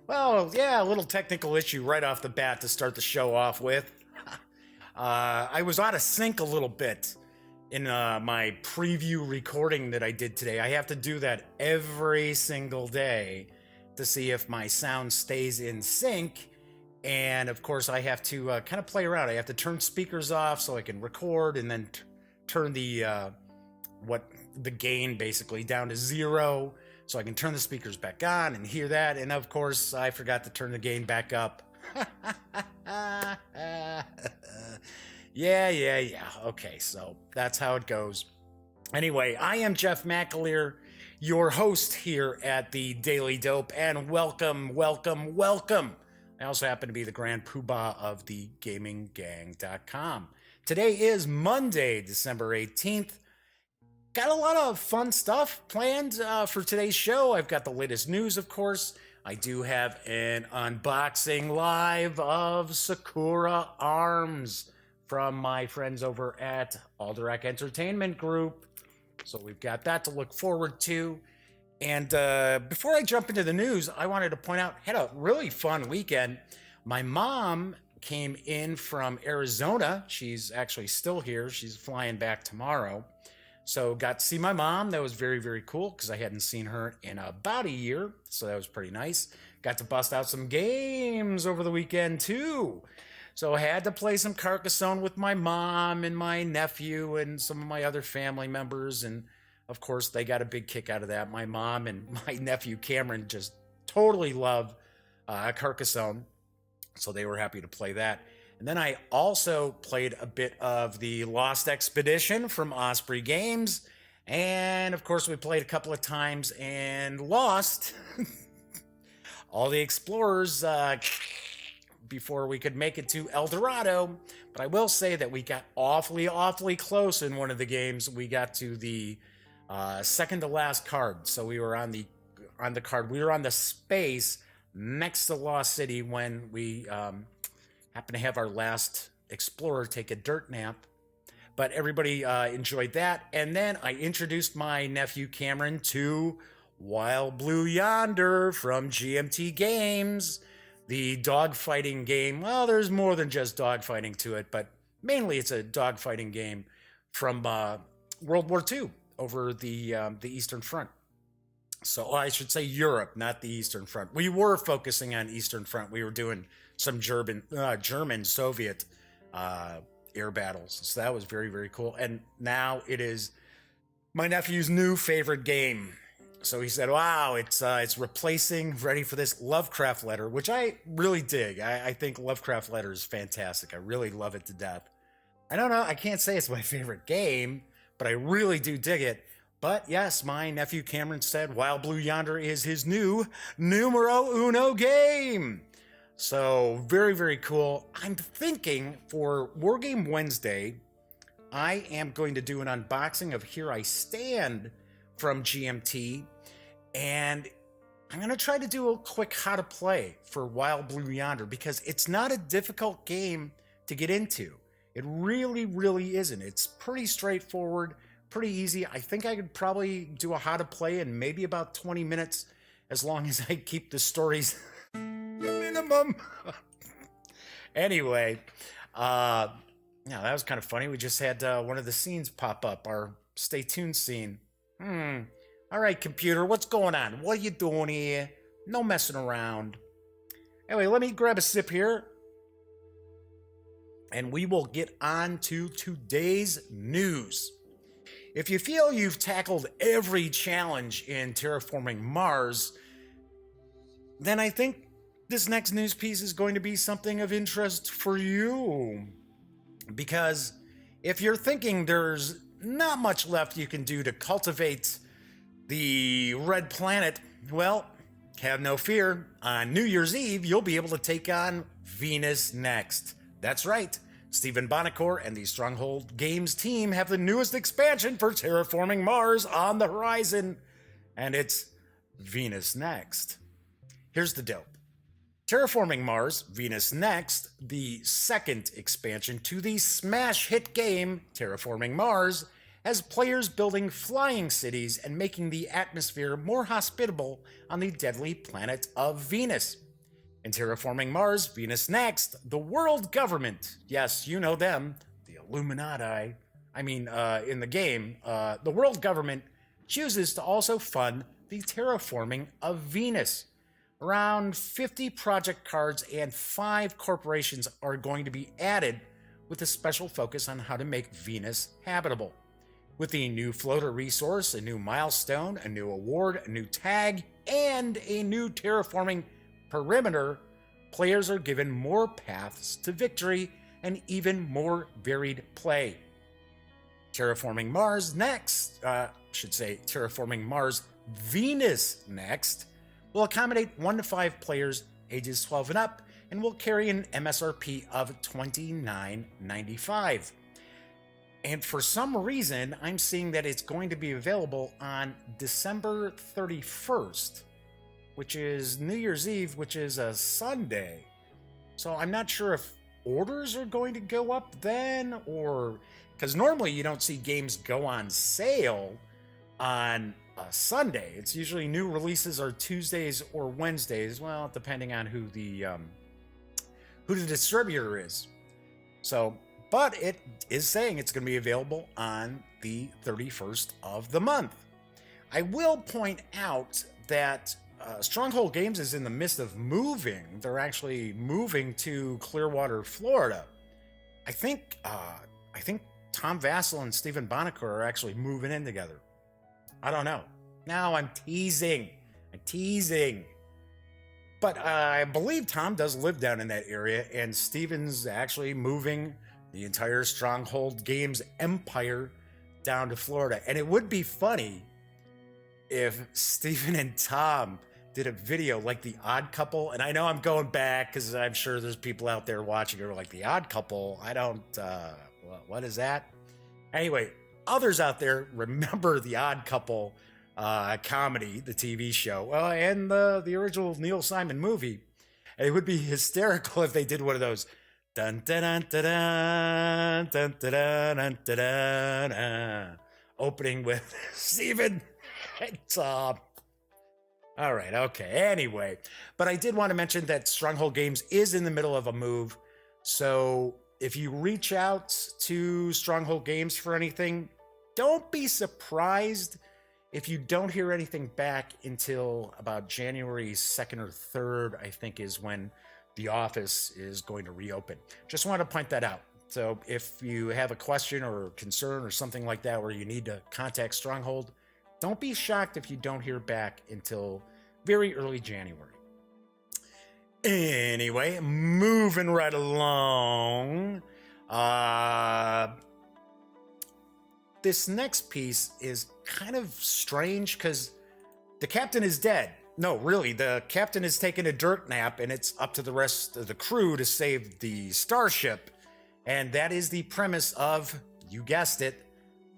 Well, yeah, a little technical issue right off the bat to start the show off with. I was out of sync a little bit in my preview recording that I did today. I have to do that every single day to see if my sound stays in sync. And of course, I have to kind of play around. I have to turn speakers off so I can record, and then turn the gain basically down to 0 so I can turn the speakers back on and hear that. And of course, I forgot to turn the gain back up. Yeah. Okay, so that's how it goes. Anyway, I am Jeff McAleer, your host here at the Daily Dope, and welcome. I also happen to be the grand poobah of the gaminggang.com. Today is Monday, December 18th. Got a lot of fun stuff planned for today's show. I've got the latest news, of course. I do have an unboxing live of Sakura Arms from my friends over at Alderac Entertainment Group. So we've got that to look forward to. And before I jump into the news, I wanted to point out, had a really fun weekend. My mom came in from Arizona. She's actually still here. She's flying back tomorrow. So got to see my mom. That was very, very cool because I hadn't seen her in about a year. So that was pretty nice. Got to bust out some games over the weekend too. So I had to play some Carcassonne with my mom and my nephew and some of my other family members. And of course, they got a big kick out of that. My mom and my nephew Cameron just totally love Carcassonne. So they were happy to play that. And then I also played a bit of the Lost Expedition from Osprey Games. And of course, we played a couple of times and lost all the explorers before we could make it to El Dorado. But I will say that we got awfully close in one of the games. We got to the second to last card. So we were on the card. We were on the space next to Lost City when we happened to have our last explorer take a dirt nap. But everybody enjoyed that. And then I introduced my nephew Cameron to Wild Blue Yonder from GMT Games, the dogfighting game. Well, there's more than just dogfighting to it, but mainly it's a dogfighting game from World War II over the Eastern Front. So I should say Europe, not the Eastern Front. We were focusing on Eastern Front. We were doing some German Soviet air battles. So that was very, very cool. And now it is my nephew's new favorite game. So he said, wow, it's replacing, ready for this Lovecraft Letter, which I really dig. I think Lovecraft Letter is fantastic. I really love it to death. I don't know. I can't say it's my favorite game, but I really do dig it. But yes, my nephew Cameron said Wild Blue Yonder is his new numero uno game. So very, very cool. I'm thinking for Wargame Wednesday, I am going to do an unboxing of Here I Stand from GMT. And I'm going to try to do a quick how to play for Wild Blue Yonder because it's not a difficult game to get into. It really, really isn't. It's pretty straightforward. Pretty easy. I think I could probably do a how to play in maybe about 20 minutes as long as I keep the stories minimum. Anyway, yeah, that was kind of funny. We just had one of the scenes pop up, our stay tuned scene. All right, computer, what's going on? What are you doing here? No messing around. Anyway, let me grab a sip here. And we will get on to today's news. If you feel you've tackled every challenge in terraforming Mars, then I think this next news piece is going to be something of interest for you. Because if you're thinking there's not much left you can do to cultivate the red planet, well, have no fear. On New Year's Eve, you'll be able to take on Venus Next. That's right. Stephen Bonacore and the Stronghold Games team have the newest expansion for terraforming Mars on the horizon, and it's Venus Next. Here's the dope. Terraforming Mars, Venus Next, the second expansion to the smash hit game Terraforming Mars, as players building flying cities and making the atmosphere more hospitable on the deadly planet of Venus. In Terraforming Mars, Venus Next, the world government, yes, you know them, the Illuminati, in the game, the world government chooses to also fund the terraforming of Venus. Around 50 project cards and 5 corporations are going to be added with a special focus on how to make Venus habitable. With the new floater resource, a new milestone, a new award, a new tag, and a new terraforming perimeter, players are given more paths to victory and even more varied play. Terraforming Mars Next, Terraforming Mars Venus Next, will accommodate 1 to 5 players ages 12 and up and will carry an MSRP of $29.95. And for some reason, I'm seeing that it's going to be available on December 31st, which is New Year's Eve, which is a Sunday. So I'm not sure if orders are going to go up then, or because normally you don't see games go on sale on a Sunday. It's usually new releases are Tuesdays or Wednesdays, well, depending on who the distributor is. So, but it is saying it's going to be available on the 31st of the month. I will point out that Stronghold Games is in the midst of moving. They're actually moving to Clearwater, Florida. I think Tom Vassell and Stephen Bonacore are actually moving in together. I don't know. Now I'm teasing. But I believe Tom does live down in that area, and Stephen's actually moving the entire Stronghold Games empire down to Florida. And it would be funny if Stephen and Tom did a video like The Odd Couple. And I know I'm going back because I'm sure there's people out there watching who are like, The Odd Couple? I don't, what is that? Anyway, others out there remember The Odd Couple comedy, the TV show, and the original Neil Simon movie. And it would be hysterical if they did one of those dun dun dun dun dun dun dun dun dun opening with Steven and Tom. All right, okay. Anyway, but I did want to mention that Stronghold Games is in the middle of a move. So if you reach out to Stronghold Games for anything, don't be surprised if you don't hear anything back until about January 2nd or 3rd, I think is when the office is going to reopen. Just want to point that out. So if you have a question or concern or something like that where you need to contact Stronghold, don't be shocked if you don't hear back until very early January. Anyway, moving right along. This next piece is kind of strange because the captain is dead. No, really, the captain is taking a dirt nap and it's up to the rest of the crew to save the starship. And that is the premise of, you guessed it,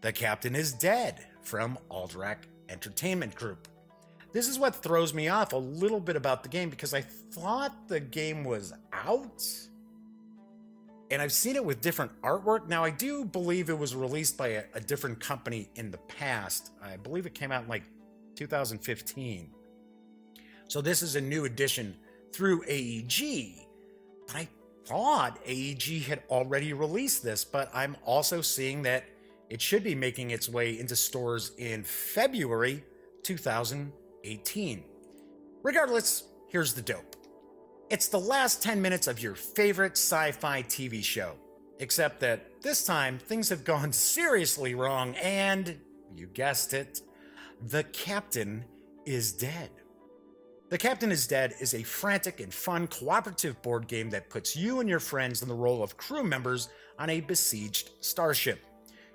The Captain is Dead from Alderac Entertainment Group. This is what throws me off a little bit about the game because I thought the game was out. And I've seen it with different artwork. Now, I do believe it was released by a different company in the past. I believe it came out in like 2015. So this is a new edition through AEG. But I thought AEG had already released this, but I'm also seeing that it should be making its way into stores in February 2018. Regardless, here's the dope. It's the last 10 minutes of your favorite sci-fi TV show. Except that this time, things have gone seriously wrong and, you guessed it, the captain is dead. The Captain is Dead is a frantic and fun cooperative board game that puts you and your friends in the role of crew members on a besieged starship.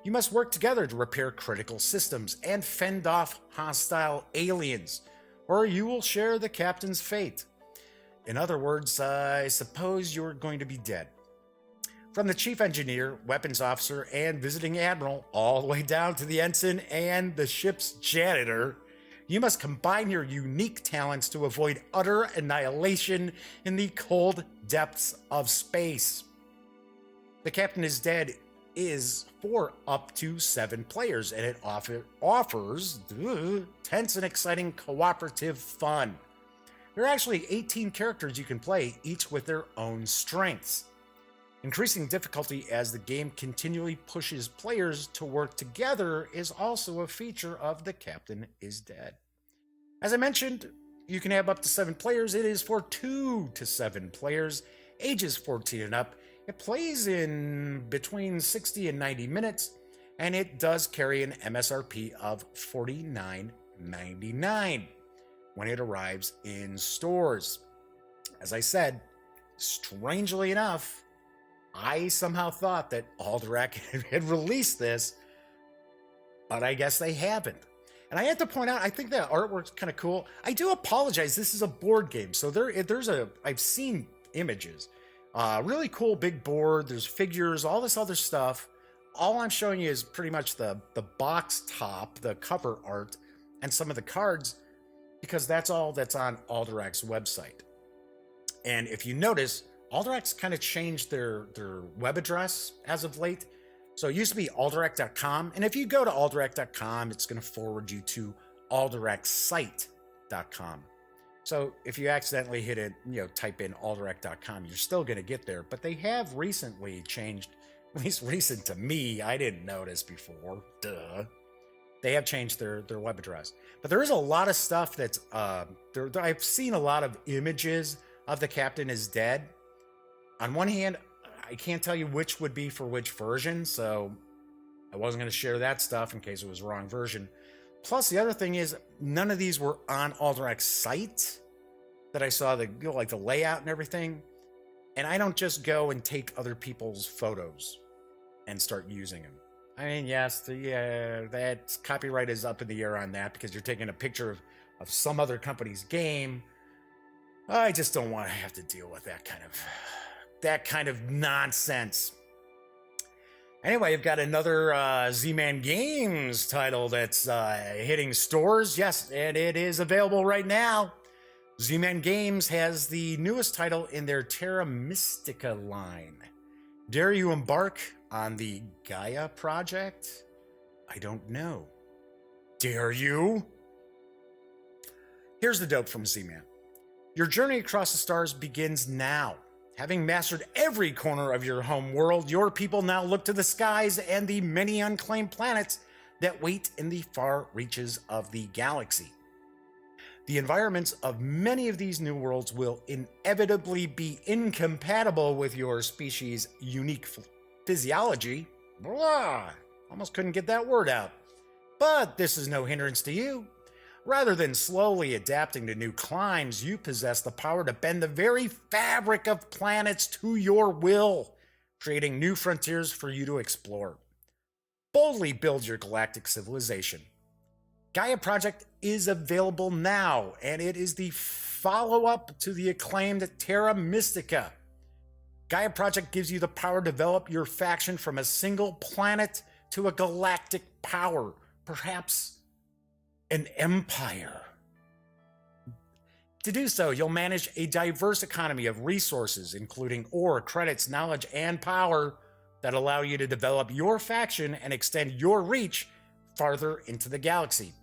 You must work together to repair critical systems and fend off hostile aliens, or you will share the captain's fate. In other words, I suppose you're going to be dead. From the chief engineer, weapons officer, and visiting admiral, all the way down to the ensign and the ship's janitor, you must combine your unique talents to avoid utter annihilation in the cold depths of space. The Captain is Dead is for up to 7 players, and it offers tense and exciting cooperative fun. There are actually 18 characters you can play, each with their own strengths. Increasing difficulty as the game continually pushes players to work together is also a feature of The Captain is Dead. As I mentioned, you can have up to 7 players. It is for 2 to 7 players, ages 14 and up. It plays in between 60 and 90 minutes, and it does carry an MSRP of $49.99 when it arrives in stores. As I said, strangely enough, I somehow thought that Alderac had released this, but I guess they haven't. And I have to point out, I think that artwork's kind of cool. I do apologize, this is a board game, so I've seen images. Really cool big board, there's figures, all this other stuff. All I'm showing you is pretty much the box top, the cover art, and some of the cards, because that's all that's on Alderac's website. And if you notice, Alderac's kind of changed their web address as of late. So it used to be alderac.com, and if you go to alderac.com, it's going to forward you to alderacsite.com. So if you accidentally hit it, type in alderac.com, you're still going to get there. But they have recently changed, at least recent to me, I didn't notice before, duh. They have changed their web address. But there is a lot of stuff that's, I've seen a lot of images of The Captain is Dead. On one hand, I can't tell you which would be for which version, so I wasn't going to share that stuff in case it was the wrong version. Plus, the other thing is, none of these were on Alderac's site that I saw the layout and everything. And I don't just go and take other people's photos and start using them. I mean, yes, that copyright is up in the air on that because you're taking a picture of some other company's game. I just don't want to have to deal with that kind of nonsense. Anyway, you've got another Z-Man Games title that's hitting stores. Yes, and it is available right now. Z-Man Games has the newest title in their Terra Mystica line. Dare you embark on the Gaia project? I don't know. Dare you? Here's the dope from Z-Man. Your journey across the stars begins now. Having mastered every corner of your home world, your people now look to the skies and the many unclaimed planets that wait in the far reaches of the galaxy. The environments of many of these new worlds will inevitably be incompatible with your species' unique physiology. Blah! Almost couldn't get that word out. But this is no hindrance to you. Rather than slowly adapting to new climes, you possess the power to bend the very fabric of planets to your will, creating new frontiers for you to explore. Boldly build your galactic civilization. Gaia Project is available now, and it is the follow-up to the acclaimed Terra Mystica. Gaia Project gives you the power to develop your faction from a single planet to a galactic power, perhaps an empire. To do so, you'll manage a diverse economy of resources, including ore, credits, knowledge, and power that allow you to develop your faction and extend your reach farther into the galaxy.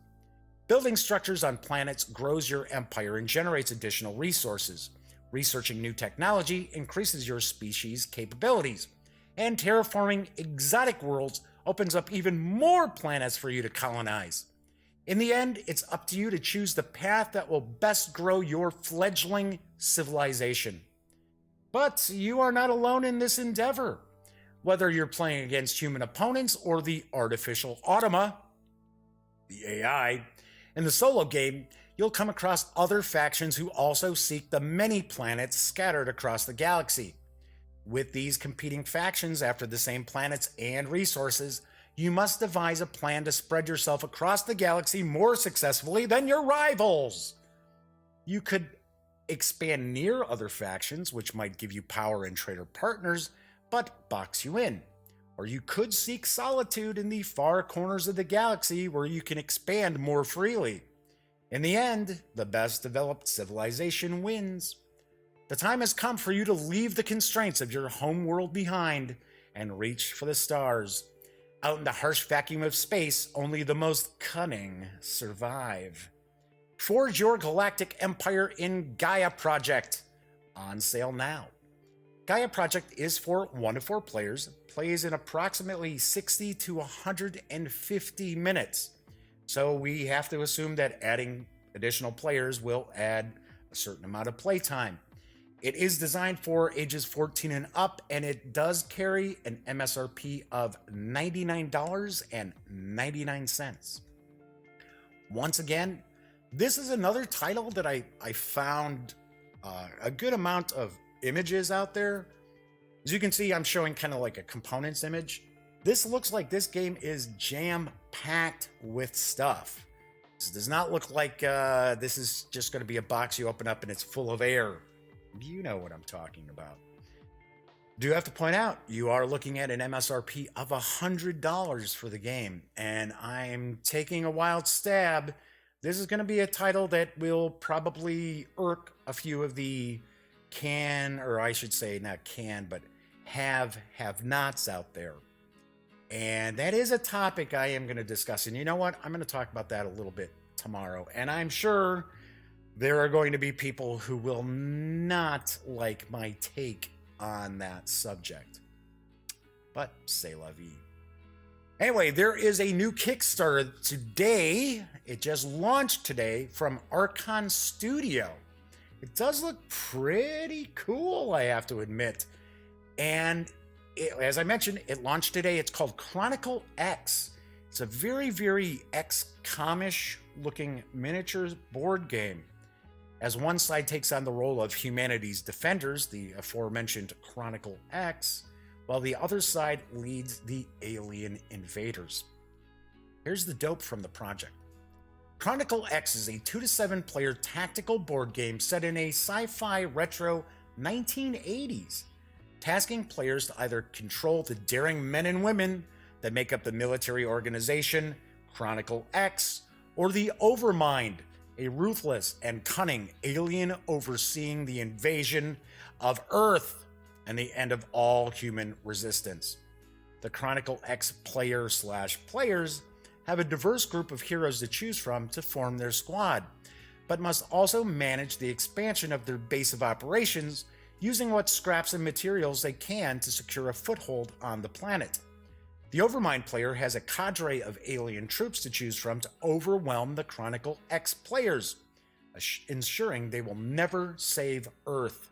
Building structures on planets grows your empire and generates additional resources. Researching new technology increases your species' capabilities. And terraforming exotic worlds opens up even more planets for you to colonize. In the end, it's up to you to choose the path that will best grow your fledgling civilization. But you are not alone in this endeavor. Whether you're playing against human opponents or the artificial automa, the AI, in the solo game, you'll come across other factions who also seek the many planets scattered across the galaxy. With these competing factions after the same planets and resources, you must devise a plan to spread yourself across the galaxy more successfully than your rivals. You could expand near other factions, which might give you power and trader partners, but box you in. Or you could seek solitude in the far corners of the galaxy where you can expand more freely. In the end, the best developed civilization wins. The time has come for you to leave the constraints of your home world behind and reach for the stars. Out in the harsh vacuum of space, only the most cunning survive. Forge your galactic empire in Gaia Project. On sale now. Gaia Project is for 1 to 4 players, plays in approximately 60 to 150 minutes. So we have to assume that adding additional players will add a certain amount of playtime. It is designed for ages 14 and up, and it does carry an MSRP of $99.99. Once again, this is another title that I found a good amount of images out there. As you can see, I'm showing kind of like a components image. This looks like this game is jam-packed with stuff. This does not look like this is just going to be a box you open up and it's full of air. You know what I'm talking about. Do have to point out, you are looking at an MSRP of $100 for the game, and I'm taking a wild stab. This is going to be a title that will probably irk a few of the have-nots out there. And that is a topic I am going to discuss. And you know what? I'm going to talk about that a little bit tomorrow. And I'm sure there are going to be people who will not like my take on that subject. But c'est la vie. Anyway, there is a new Kickstarter today. It just launched today from Archon Studio. It does look pretty cool, I have to admit. And as I mentioned, it launched today. It's called Chronicle X. It's a very, very XCOM-ish looking miniature board game. As one side takes on the role of humanity's defenders, the aforementioned Chronicle X, while the other side leads the alien invaders. Here's the dope from the project. Chronicle X is a 2 to 7 player tactical board game set in a sci-fi retro 1980s, tasking players to either control the daring men and women that make up the military organization Chronicle X, or the Overmind, a ruthless and cunning alien overseeing the invasion of Earth and the end of all human resistance. The Chronicle X player/players have a diverse group of heroes to choose from to form their squad, but must also manage the expansion of their base of operations using what scraps and materials they can to secure a foothold on the planet. The Overmind player has a cadre of alien troops to choose from to overwhelm the Chronicle X players, ensuring they will never save Earth.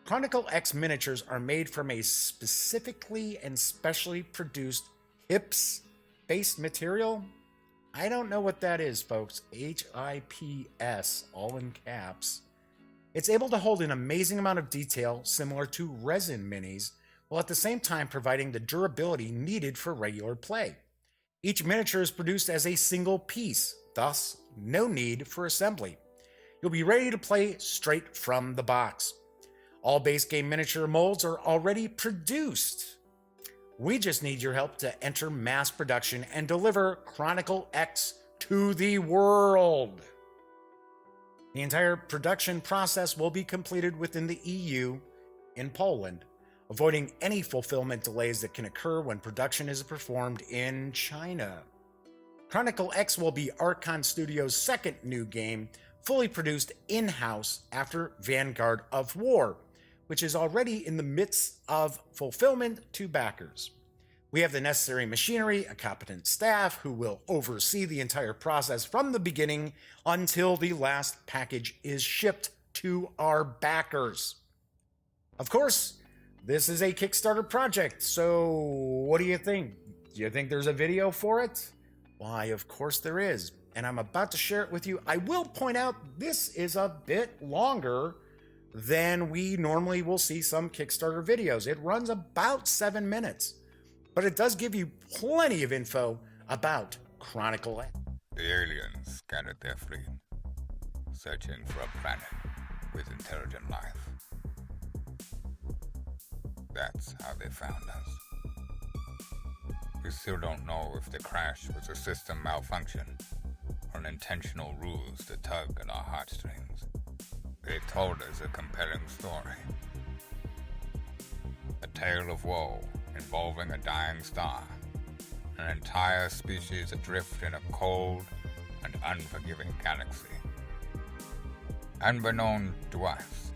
Chronicle X miniatures are made from a specifically and specially produced HIPS-based material. I don't know what that is, folks. HIPS, all in caps. It's able to hold an amazing amount of detail similar to resin minis, while at the same time providing the durability needed for regular play. Each miniature is produced as a single piece, thus no need for assembly. You'll be ready to play straight from the box. All base game miniature molds are already produced. We just need your help to enter mass production and deliver Chronicle X to the world. The entire production process will be completed within the EU in Poland, avoiding any fulfillment delays that can occur when production is performed in China. Chronicle X will be Archon Studio's second new game, fully produced in-house after Vanguard of War, which is already in the midst of fulfillment to backers. We have the necessary machinery, a competent staff who will oversee the entire process from the beginning until the last package is shipped to our backers. Of course, this is a Kickstarter project, so what do you think? Do you think there's a video for it? Why, of course there is, and I'm about to share it with you. I will point out this is a bit longer than we normally will see some Kickstarter videos. It runs about 7 minutes, but it does give you plenty of info about Chronicle X. The aliens scattered their fleet, searching for a planet with intelligent life. That's how they found us. We still don't know if the crash was a system malfunction or an intentional ruse to tug at our heartstrings. They told us a compelling story. A tale of woe involving a dying star, an entire species adrift in a cold and unforgiving galaxy. Unbeknown to us,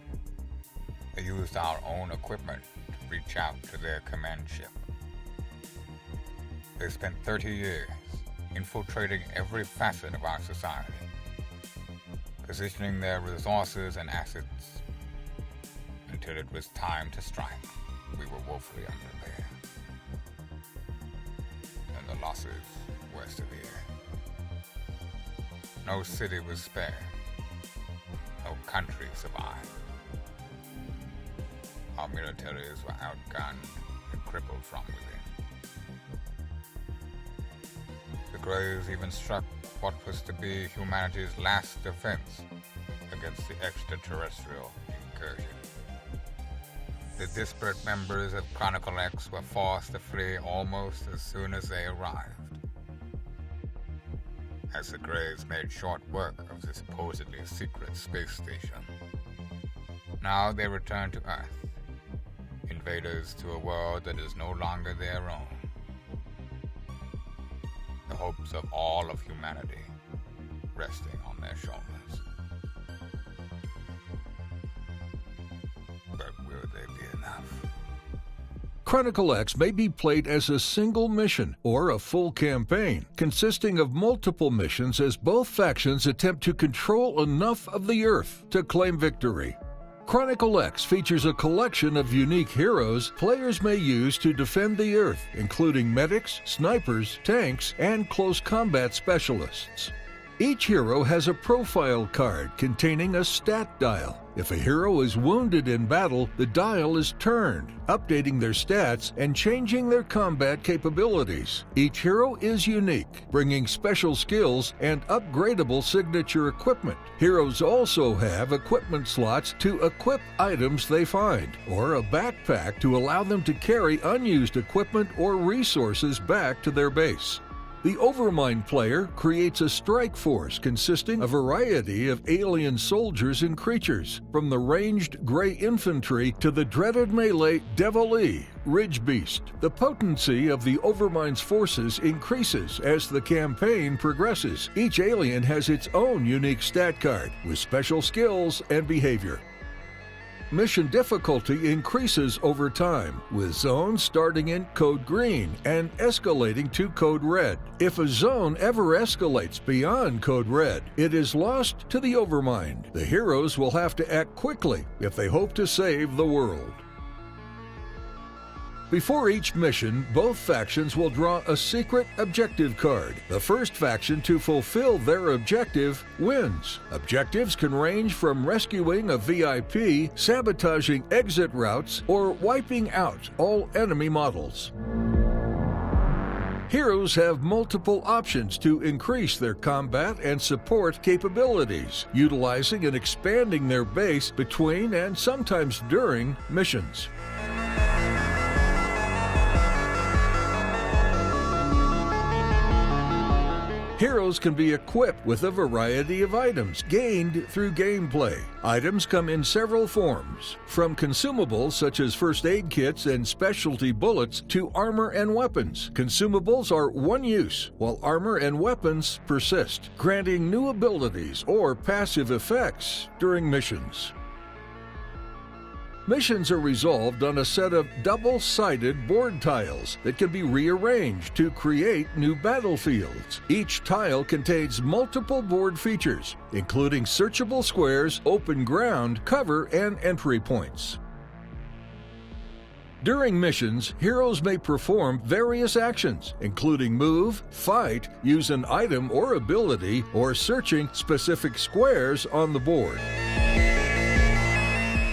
they used our own equipment to reach out to their command ship. They spent 30 years infiltrating every facet of our society, positioning their resources and assets until it was time to strike. We were woefully unprepared, and the losses were severe. No city was spared. No country survived. Our militaries were outgunned and crippled from within. The Greys even struck what was to be humanity's last defense against the extraterrestrial incursion. The disparate members of Chronicle X were forced to flee almost as soon as they arrived. As the Greys made short work of the supposedly secret space station, now they return to Earth, invaders to a world that is no longer their own. The hopes of all of humanity resting on their shoulders. But will they be enough? Chronicle X may be played as a single mission or a full campaign, consisting of multiple missions as both factions attempt to control enough of the Earth to claim victory. Chronicle X features a collection of unique heroes players may use to defend the Earth, including medics, snipers, tanks, and close combat specialists. Each hero has a profile card containing a stat dial. If a hero is wounded in battle, the dial is turned, updating their stats and changing their combat capabilities. Each hero is unique, bringing special skills and upgradable signature equipment. Heroes also have equipment slots to equip items they find, or a backpack to allow them to carry unused equipment or resources back to their base. The Overmind player creates a strike force consisting of a variety of alien soldiers and creatures, from the ranged Grey Infantry to the dreaded melee Devil-E, Ridge Beast. The potency of the Overmind's forces increases as the campaign progresses. Each alien has its own unique stat card, with special skills and behavior. Mission difficulty increases over time, with zones starting in Code Green and escalating to Code Red. If a zone ever escalates beyond Code Red, it is lost to the Overmind. The heroes will have to act quickly if they hope to save the world. Before each mission, both factions will draw a secret objective card. The first faction to fulfill their objective wins. Objectives can range from rescuing a VIP, sabotaging exit routes, or wiping out all enemy models. Heroes have multiple options to increase their combat and support capabilities, utilizing and expanding their base between and sometimes during missions. Heroes can be equipped with a variety of items gained through gameplay. Items come in several forms, from consumables such as first aid kits and specialty bullets to armor and weapons. Consumables are one use, while armor and weapons persist, granting new abilities or passive effects during missions. Missions are resolved on a set of double-sided board tiles that can be rearranged to create new battlefields. Each tile contains multiple board features, including searchable squares, open ground, cover, and entry points. During missions, heroes may perform various actions, including move, fight, use an item or ability, or searching specific squares on the board.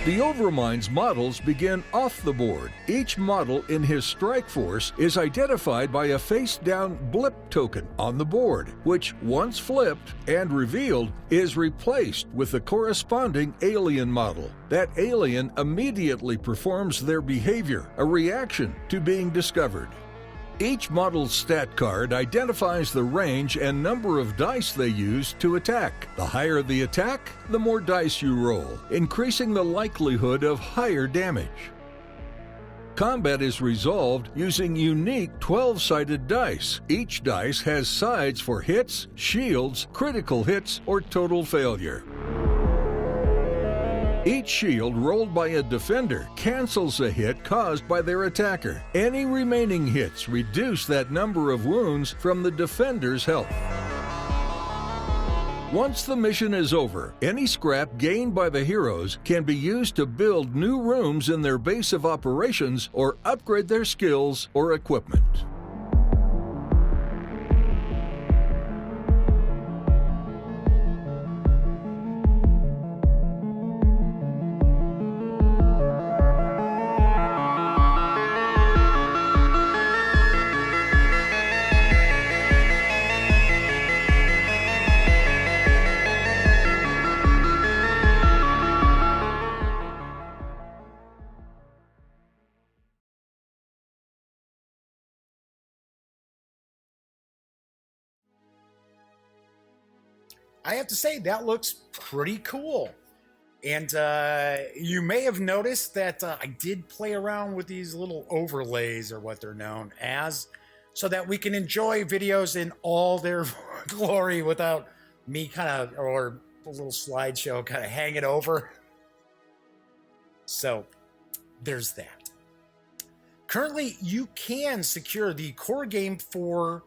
The Overmind's models begin off the board. Each model in his strike force is identified by a face-down blip token on the board, which, once flipped and revealed, is replaced with the corresponding alien model. That alien immediately performs their behavior, a reaction to being discovered. Each model's stat card identifies the range and number of dice they use to attack. The higher the attack, the more dice you roll, increasing the likelihood of higher damage. Combat is resolved using unique 12-sided dice. Each dice has sides for hits, shields, critical hits, or total failure. Each shield rolled by a defender cancels a hit caused by their attacker. Any remaining hits reduce that number of wounds from the defender's health. Once the mission is over, any scrap gained by the heroes can be used to build new rooms in their base of operations or upgrade their skills or equipment. I have to say, that looks pretty cool. And you may have noticed that I did play around with these little overlays, or what they're known as, so that we can enjoy videos in all their glory without me or a little slideshow kind of hanging over. So there's that. Currently, you can secure the core game for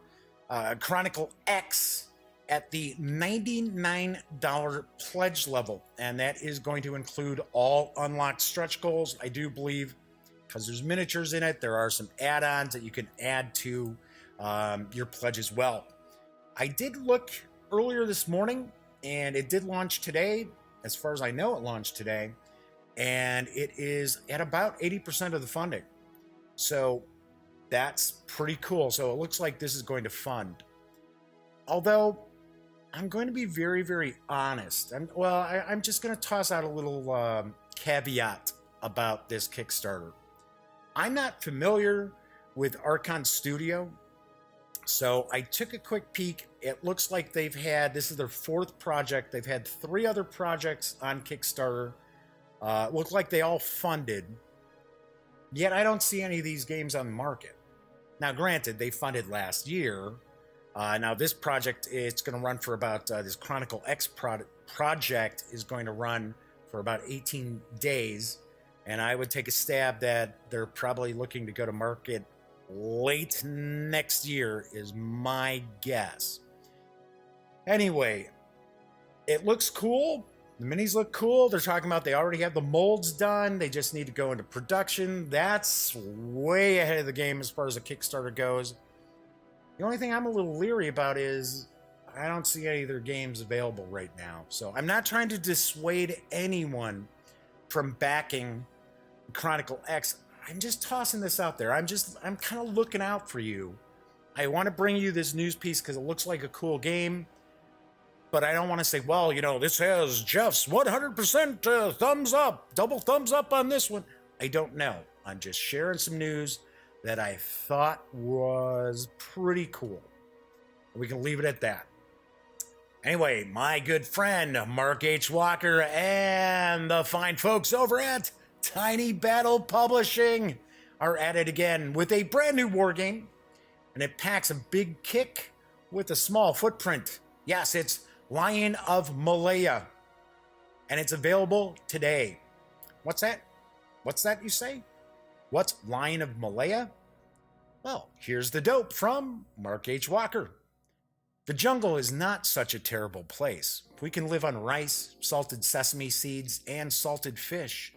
Chronicle X at the $99 pledge level, and that is going to include all unlocked stretch goals. I do believe, because there's miniatures in it, there are some add-ons that you can add to your pledge as well. I did look earlier this morning, and it did launch today. As far as I know, it launched today, and it is at about 80% of the funding. So that's pretty cool. So it looks like this is going to fund. Although, I'm going to be very, very honest. I'm just going to toss out a little caveat about this Kickstarter. I'm not familiar with Archon Studio, so I took a quick peek. It looks like this is their 4th project. They've had 3 other projects on Kickstarter. Look like they all funded, yet I don't see any of these games on the market. Now, granted, they funded last year. Now, this project, it's going to run for about, this Chronicle X project is going to run for about 18 days. And I would take a stab that they're probably looking to go to market late next year, is my guess. Anyway, it looks cool. The minis look cool. They're talking about they already have the molds done. They just need to go into production. That's way ahead of the game as far as the Kickstarter goes. The only thing I'm a little leery about is I don't see any of their games available right now. So I'm not trying to dissuade anyone from backing Chronicle X. I'm just tossing this out there. I'm kind of looking out for you. I want to bring you this news piece because it looks like a cool game. But I don't want to say, well, this has Jeff's 100% thumbs up, double thumbs up on this one. I don't know. I'm just sharing some news that I thought was pretty cool. We can leave it at that. Anyway, my good friend Mark H. Walker and the fine folks over at Tiny Battle Publishing are at it again with a brand new war game, and it packs a big kick with a small footprint. Yes, it's Lion of Malaya, and it's available today. What's that? What's that, you say? What's Lion of Malaya? Well, here's the dope from Mark H. Walker. The jungle is not such a terrible place. We can live on rice, salted sesame seeds, and salted fish.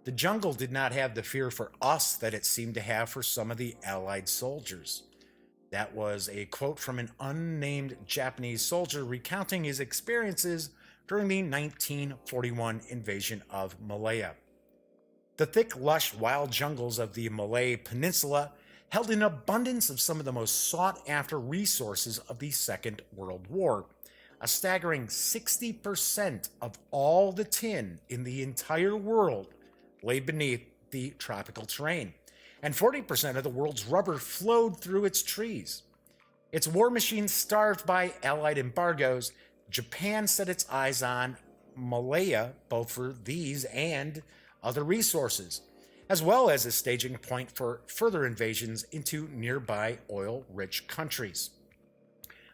The jungle did not have the fear for us that it seemed to have for some of the Allied soldiers. That was a quote from an unnamed Japanese soldier recounting his experiences during the 1941 invasion of Malaya. The thick, lush, wild jungles of the Malay Peninsula held an abundance of some of the most sought-after resources of the Second World War. A staggering 60% of all the tin in the entire world lay beneath the tropical terrain, and 40% of the world's rubber flowed through its trees. Its war machine starved by Allied embargoes, Japan set its eyes on Malaya both for these and other resources. as well as a staging point for further invasions into nearby oil-rich countries.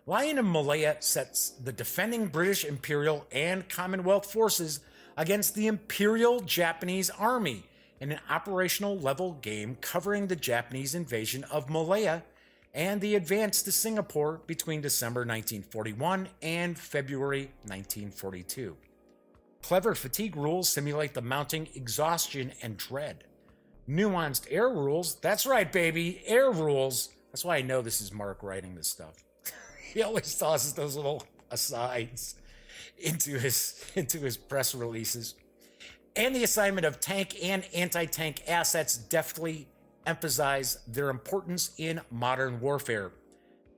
Lion of Malaya sets the defending British Imperial and Commonwealth forces against the Imperial Japanese Army in an operational level game covering the Japanese invasion of Malaya and the advance to Singapore between December 1941 and February 1942. Clever fatigue rules simulate the mounting exhaustion and dread. Nuanced air rules, that's right, baby, air rules. That's why I know this is Mark writing this stuff. He always tosses those little asides into his press releases. And the assignment of tank and anti-tank assets deftly emphasize their importance in modern warfare.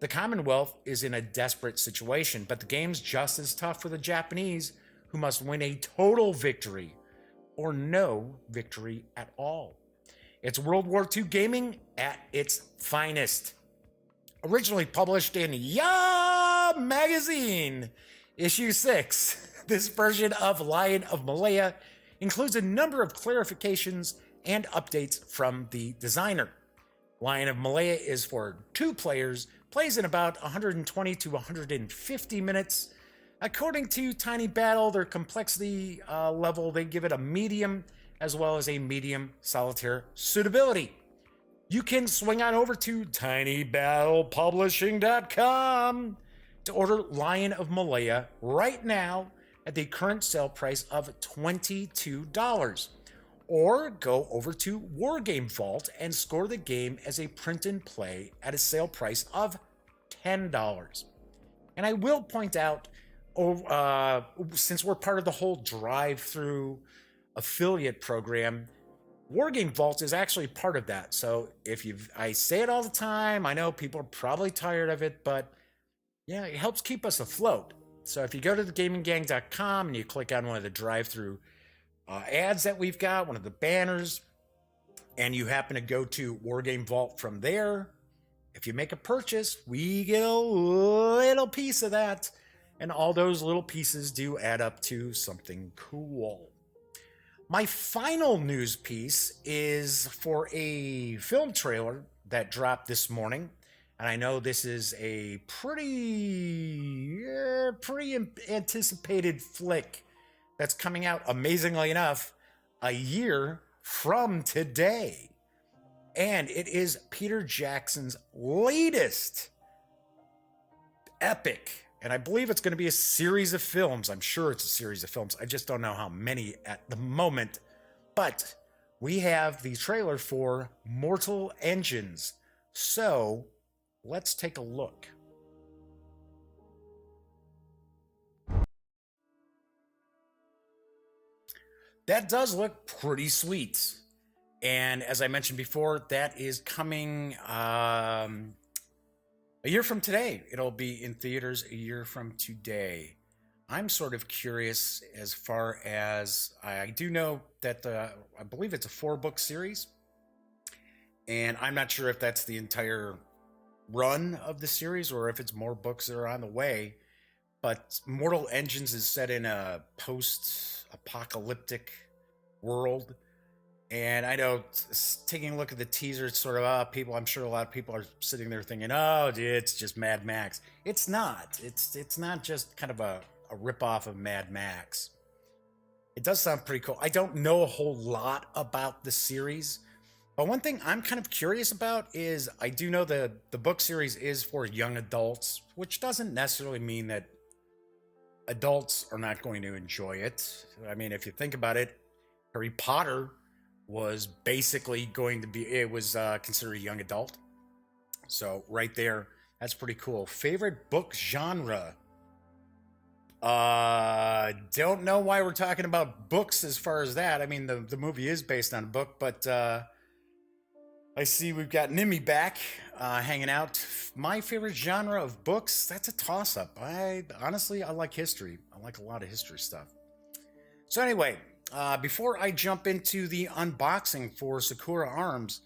The Commonwealth is in a desperate situation, but the game's just as tough for the Japanese, who must win a total victory or no victory at all. It's World War II gaming at its finest. Originally published in Ya Magazine, issue 6, this version of Lion of Malaya includes a number of clarifications and updates from the designer. Lion of Malaya is for 2 players, plays in about 120 to 150 minutes. According to Tiny Battle, their complexity level, they give it a medium, as well as a medium solitaire suitability. You can swing on over to tinybattlepublishing.com to order Lion of Malaya right now at the current sale price of $22. Or go over to Wargame Vault and score the game as a print and play at a sale price of $10. And I will point out, since we're part of the whole drive-through affiliate program, Wargame Vault is actually part of that. So I say it all the time, I know people are probably tired of it, but yeah, it helps keep us afloat. So if you go to thegaminggang.com and you click on one of the drive-through ads that we've got, one of the banners, and you happen to go to Wargame Vault from there, if you make a purchase, we get a little piece of that, and all those little pieces do add up to something cool. My final news piece is for a film trailer that dropped this morning, and I know this is a pretty anticipated flick that's coming out, amazingly enough, a year from today. And it is Peter Jackson's latest epic. And I believe it's going to be a series of films. I'm sure it's a series of films. I just don't know how many at the moment. But we have the trailer for Mortal Engines. So let's take a look. That does look pretty sweet. And as I mentioned before, that is coming a year from today. It'll be in theaters a year from today. I'm sort of curious as far as I do know that I believe it's a 4-book series. And I'm not sure if that's the entire run of the series or if it's more books that are on the way. But Mortal Engines is set in a post-apocalyptic world. And I know, taking a look at the teaser, it's sort of, I'm sure a lot of people are sitting there thinking, oh, dude, it's just Mad Max. It's not. It's not just kind of a ripoff of Mad Max. It does sound pretty cool. I don't know a whole lot about the series, but one thing I'm kind of curious about is I do know the book series is for young adults, which doesn't necessarily mean that adults are not going to enjoy it. I mean, if you think about it, Harry Potter was basically going to be, it was considered a young adult. So right there, that's pretty cool. Favorite book genre? Don't know why we're talking about books as far as that. I mean, the movie is based on a book, but I see we've got Nimmy back hanging out. My favorite genre of books, that's a toss-up. Honestly, I like history. I like a lot of history stuff. So anyway, before I jump into the unboxing for Sakura Arms,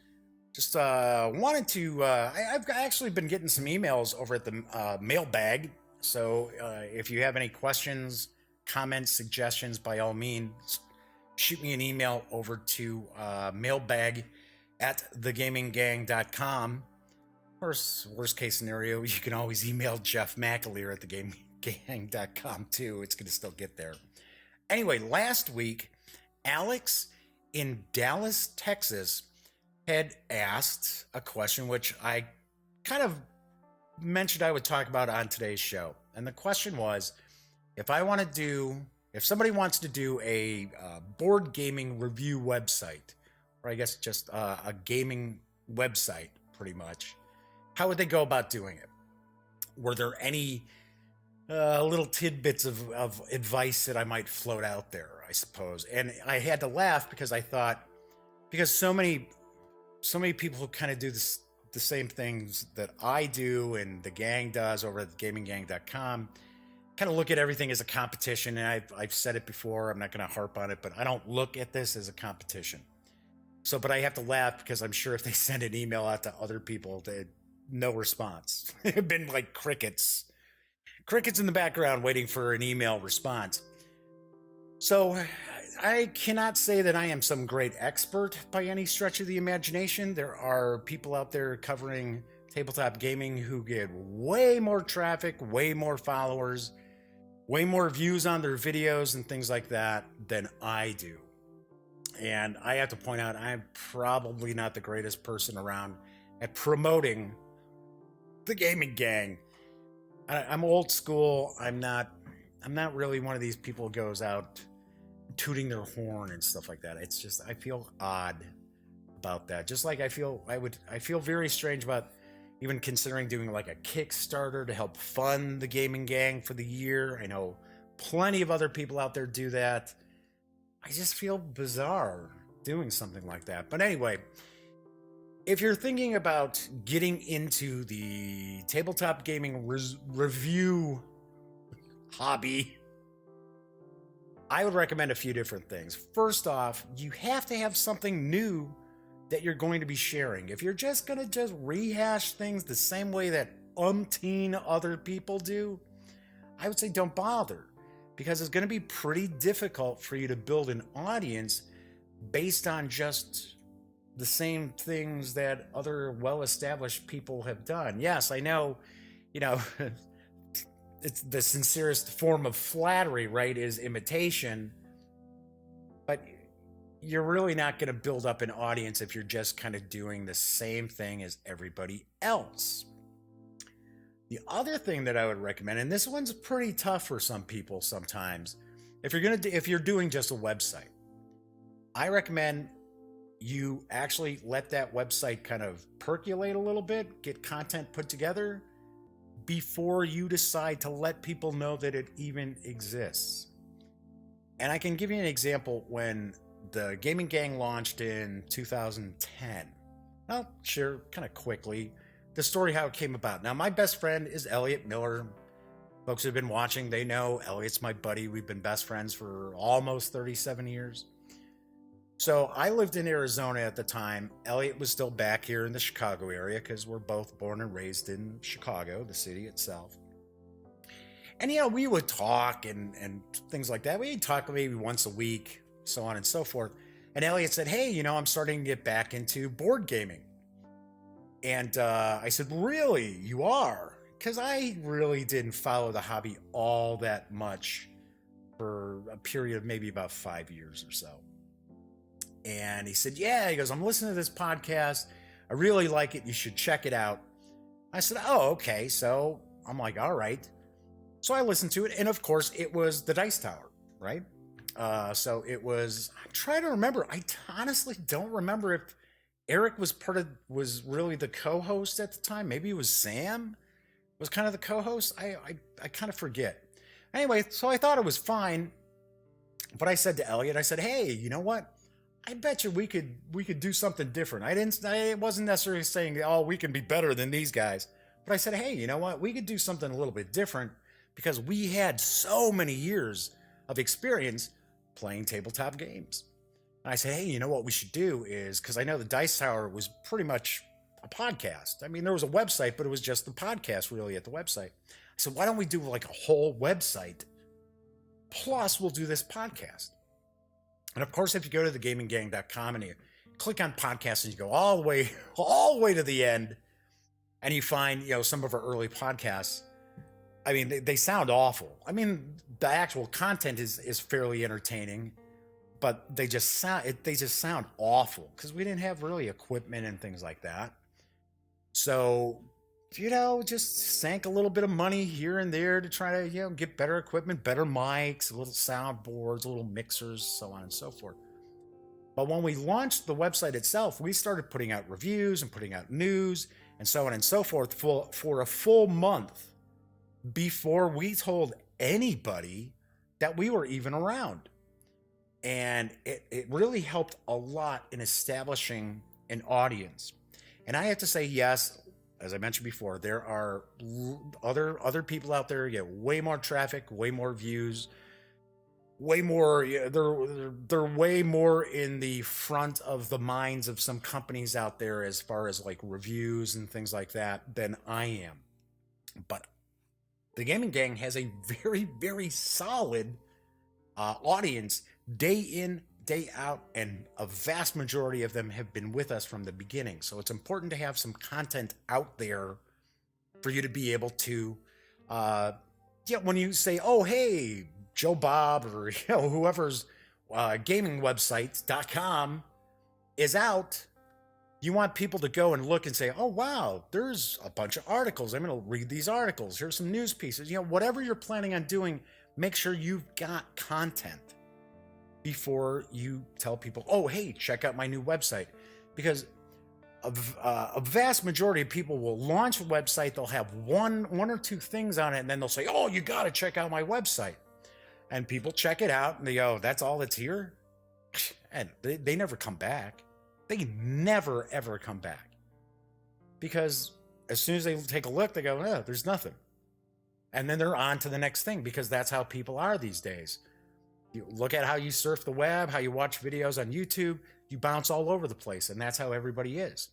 just wanted to, I've actually been getting some emails over at the mailbag. So if you have any questions, comments, suggestions, by all means, shoot me an email over to mailbag at thegaminggang.com. Worst case scenario, you can always email Jeff McAleer at thegaminggang.com too. It's going to still get there. Anyway, last week, Alex in Dallas, Texas, had asked a question which I kind of mentioned I would talk about on today's show. And the question was, if somebody wants to do a board gaming review website, or I guess just a gaming website, pretty much, how would they go about doing it? Were there any little tidbits of advice that I might float out there, I suppose? And I had to laugh because I thought, because so many people who kind of do the same things that I do and the gang does over at gaminggang.com kind of look at everything as a competition. And I've said it before, I'm not going to harp on it, but I don't look at this as a competition. So, but I have to laugh because I'm sure if they send an email out to other people, no response. It's been like crickets in the background waiting for an email response. So I cannot say that I am some great expert by any stretch of the imagination. There are people out there covering tabletop gaming who get way more traffic, way more followers, way more views on their videos and things like that than I do. And I have to point out, I'm probably not the greatest person around at promoting the gaming gang. I'm old school. I'm not really one of these people who goes out tooting their horn and stuff like that. It's just, I feel odd about that. Just like I feel very strange about even considering doing like a Kickstarter to help fund the gaming gang for the year. I know plenty of other people out there do that. I just feel bizarre doing something like that. But anyway, if you're thinking about getting into the tabletop gaming review hobby, I would recommend a few different things. First off, you have to have something new that you're going to be sharing. If you're just going to rehash things the same way that umpteen other people do, I would say don't bother, because it's going to be pretty difficult for you to build an audience based on just the same things that other well-established people have done. Yes, I know, it's the sincerest form of flattery, right, is imitation, but you're really not going to build up an audience if you're just kind of doing the same thing as everybody else. The other thing that I would recommend, and this one's pretty tough for some people sometimes, if you're doing just a website, I recommend you actually let that website kind of percolate a little bit, get content put together before you decide to let people know that it even exists. And I can give you an example when the Gaming Gang launched in 2010. I'll share kind of quickly the story how it came about. Now, my best friend is Elliot Miller. Folks who've been watching, they know Elliot's my buddy. We've been best friends for almost 37 years. So I lived in Arizona at the time. Elliot was still back here in the Chicago area because we're both born and raised in Chicago, the city itself. And, we would talk and things like that. We'd talk maybe once a week, so on and so forth. And Elliot said, hey, I'm starting to get back into board gaming. And I said, really? You are? Because I really didn't follow the hobby all that much for a period of maybe about 5 years or so. And he said, yeah, he goes, I'm listening to this podcast. I really like it. You should check it out. I said, oh, okay. So I'm like, all right. So I listened to it. And of course, it was the Dice Tower, right? So it was, I'm trying to remember. I honestly don't remember if Eric was really the co-host at the time. Maybe it was Sam was kind of the co-host. I kind of forget. Anyway, so I thought it was fine. But I said to Elliot, I said, hey, you know what? I bet you we could do something different. I wasn't necessarily saying, oh, we can be better than these guys. But I said, hey, you know what? We could do something a little bit different because we had so many years of experience playing tabletop games. And I said, hey, you know what we should do is, because I know the Dice Tower was pretty much a podcast. I mean, there was a website, but it was just the podcast really at the website. I said, why don't we do like a whole website? Plus, we'll do this podcast. And of course, if you go to thegaminggang.com and you click on podcasts and you go all the way to the end, and you find, some of our early podcasts, I mean, they sound awful. I mean, the actual content is fairly entertaining, but they just sound awful because we didn't have really equipment and things like that. So, just sank a little bit of money here and there to try to, get better equipment, better mics, little soundboards, little mixers, so on and so forth. But when we launched the website itself, we started putting out reviews and putting out news and so on and so forth for a full month before we told anybody that we were even around. And it really helped a lot in establishing an audience. And I have to say, yes, as I mentioned before, there are other people out there get way more traffic, way more views, way more. They're way more in the front of the minds of some companies out there as far as like reviews and things like that than I am. But the Gaming Gang has a very, very solid audience day in, day out, and a vast majority of them have been with us from the beginning. So it's important to have some content out there for you to be able to, when you say, oh, hey, Joe Bob or whoever's gamingwebsites.com is out, you want people to go and look and say, oh, wow, there's a bunch of articles. I'm going to read these articles. Here's some news pieces. Whatever you're planning on doing, make sure you've got content before you tell people, oh, hey, check out my new website. Because a vast majority of people will launch a website, they'll have one or two things on it, and then they'll say, oh, you got to check out my website. And people check it out, and they go, that's all that's here? And they never come back. They never, ever come back. Because as soon as they take a look, they go, oh, there's nothing. And then they're on to the next thing, because that's how people are these days. You look at how you surf the web, how you watch videos on YouTube, you bounce all over the place, and that's how everybody is.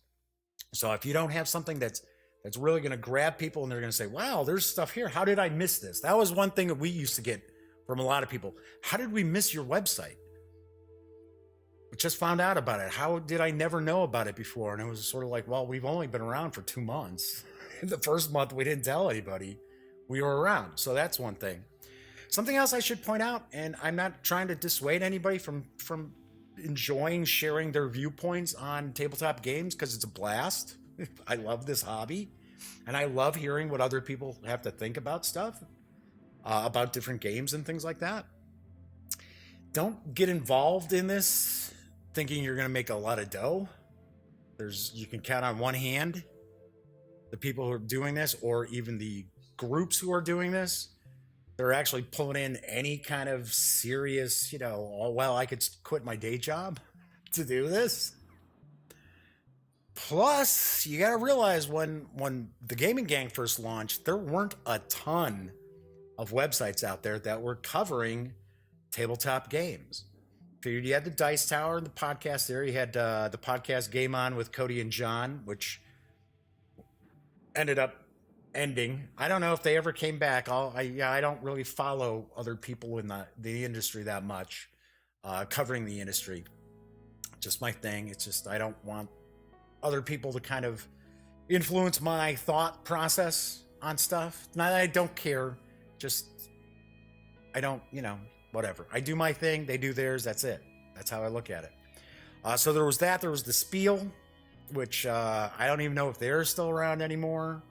So if you don't have something that's really going to grab people and they're going to say, wow, there's stuff here. How did I miss this? That was one thing that we used to get from a lot of people. How did we miss your website? We just found out about it. How did I never know about it before? And it was sort of like, well, we've only been around for 2 months. In the first month, we didn't tell anybody we were around. So that's one thing. Something else I should point out, and I'm not trying to dissuade anybody from enjoying sharing their viewpoints on tabletop games, because it's a blast. I love this hobby, and I love hearing what other people have to think about stuff, about different games and things like that. Don't get involved in this thinking you're going to make a lot of dough. You can count on one hand the people who are doing this, or even the groups who are doing this. They're actually pulling in any kind of serious, oh, well, I could quit my day job to do this. Plus, you got to realize when the Gaming Gang first launched, there weren't a ton of websites out there that were covering tabletop games. Figured you had the Dice Tower and the podcast there. You had the podcast Game On with Cody and John, which ended up ending. I don't know if they ever came back. I don't really follow other people in the industry that much, covering the industry. Just my thing. It's just I don't want other people to kind of influence my thought process on stuff. Not that I don't care. Just I don't, whatever. I do my thing. They do theirs. That's it. That's how I look at it. So there was that. There was the Spiel, which I don't even know if they're still around anymore.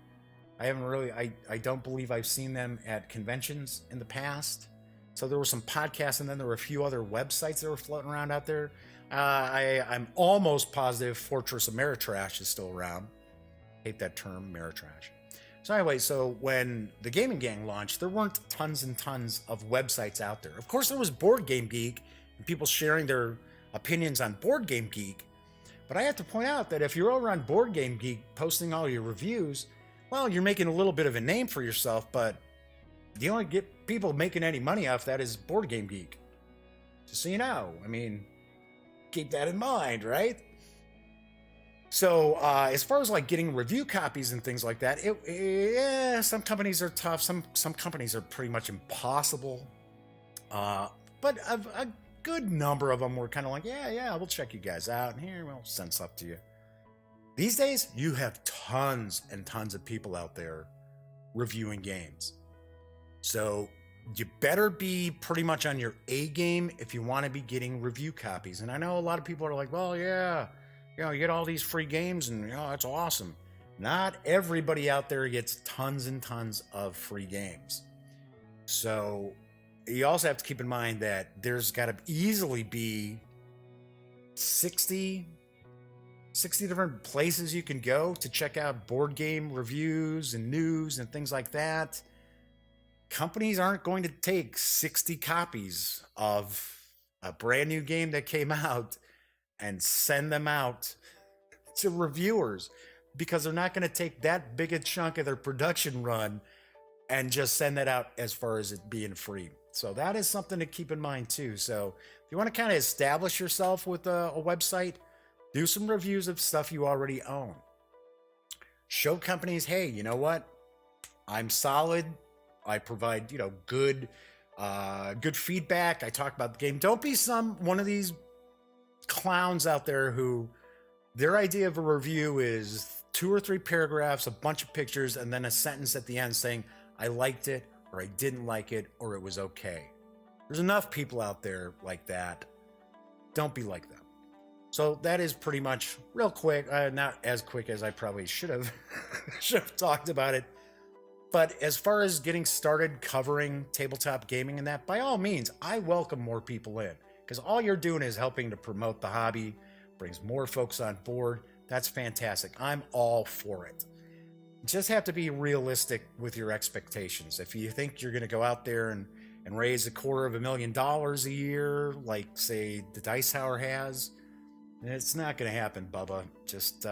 I haven't really, I don't believe I've seen them at conventions in the past. So there were some podcasts, and then there were a few other websites that were floating around out there. I'm almost positive Fortress Ameritrash is still around. Hate that term, Ameritrash. So anyway, so when the Gaming Gang launched, there weren't tons and tons of websites out there. Of course, there was Board Game Geek and people sharing their opinions on Board Game Geek. But I have to point out that if you're over on Board Game Geek posting all your reviews, well, you're making a little bit of a name for yourself, but the only get people making any money off that is Board Game Geek. Just so you know, I mean, keep that in mind, right? So as far as like getting review copies and things like that, some companies are tough. Some companies are pretty much impossible. But good number of them were kind of like, yeah, we'll check you guys out, and here, we'll send stuff to you. These days, you have tons and tons of people out there reviewing games. So you better be pretty much on your A game if you want to be getting review copies. And I know a lot of people are like, well, yeah, you get all these free games and that's awesome. Not everybody out there gets tons and tons of free games. So you also have to keep in mind that there's got to easily be 60 different places you can go to check out board game reviews and news and things like that. Companies aren't going to take 60 copies of a brand new game that came out and send them out to reviewers, because they're not going to take that big a chunk of their production run and just send that out as far as it being free. So that is something to keep in mind too. So if you want to kind of establish yourself with a website, do some reviews of stuff you already own. Show companies, hey, you know what? I'm solid. I provide, good feedback. I talk about the game. Don't be one of these clowns out there who their idea of a review is 2 or 3 paragraphs, a bunch of pictures, and then a sentence at the end saying, I liked it, or I didn't like it, or it was okay. There's enough people out there like that. Don't be like them. So that is pretty much real quick, not as quick as I probably should have talked about it. But as far as getting started covering tabletop gaming and that, by all means, I welcome more people in, because all you're doing is helping to promote the hobby, brings more folks on board. That's fantastic. I'm all for it. Just have to be realistic with your expectations. If you think you're going to go out there and raise $250,000 a year, like say the Dice Tower has, it's not going to happen, Bubba. Just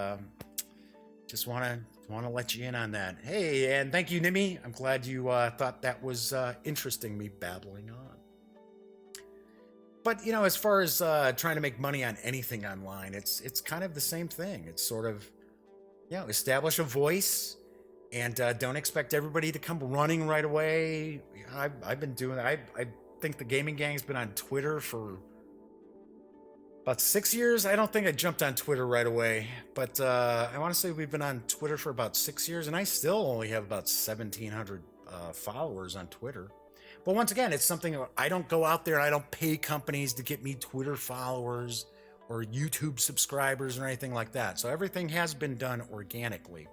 want to let you in on that. Hey, and thank you, Nimmy. I'm glad you thought that was interesting, me babbling on. But as far as trying to make money on anything online, it's kind of the same thing. It's sort of establish a voice, and don't expect everybody to come running right away. I've been doing. I think the Gaming Gang's been on Twitter for about 6 years. I don't think I jumped on Twitter right away, but I want to say we've been on Twitter for about 6 years, and I still only have about 1,700 followers on Twitter. But once again, it's something I don't go out there and I don't pay companies to get me Twitter followers or YouTube subscribers or anything like that. So everything has been done organically.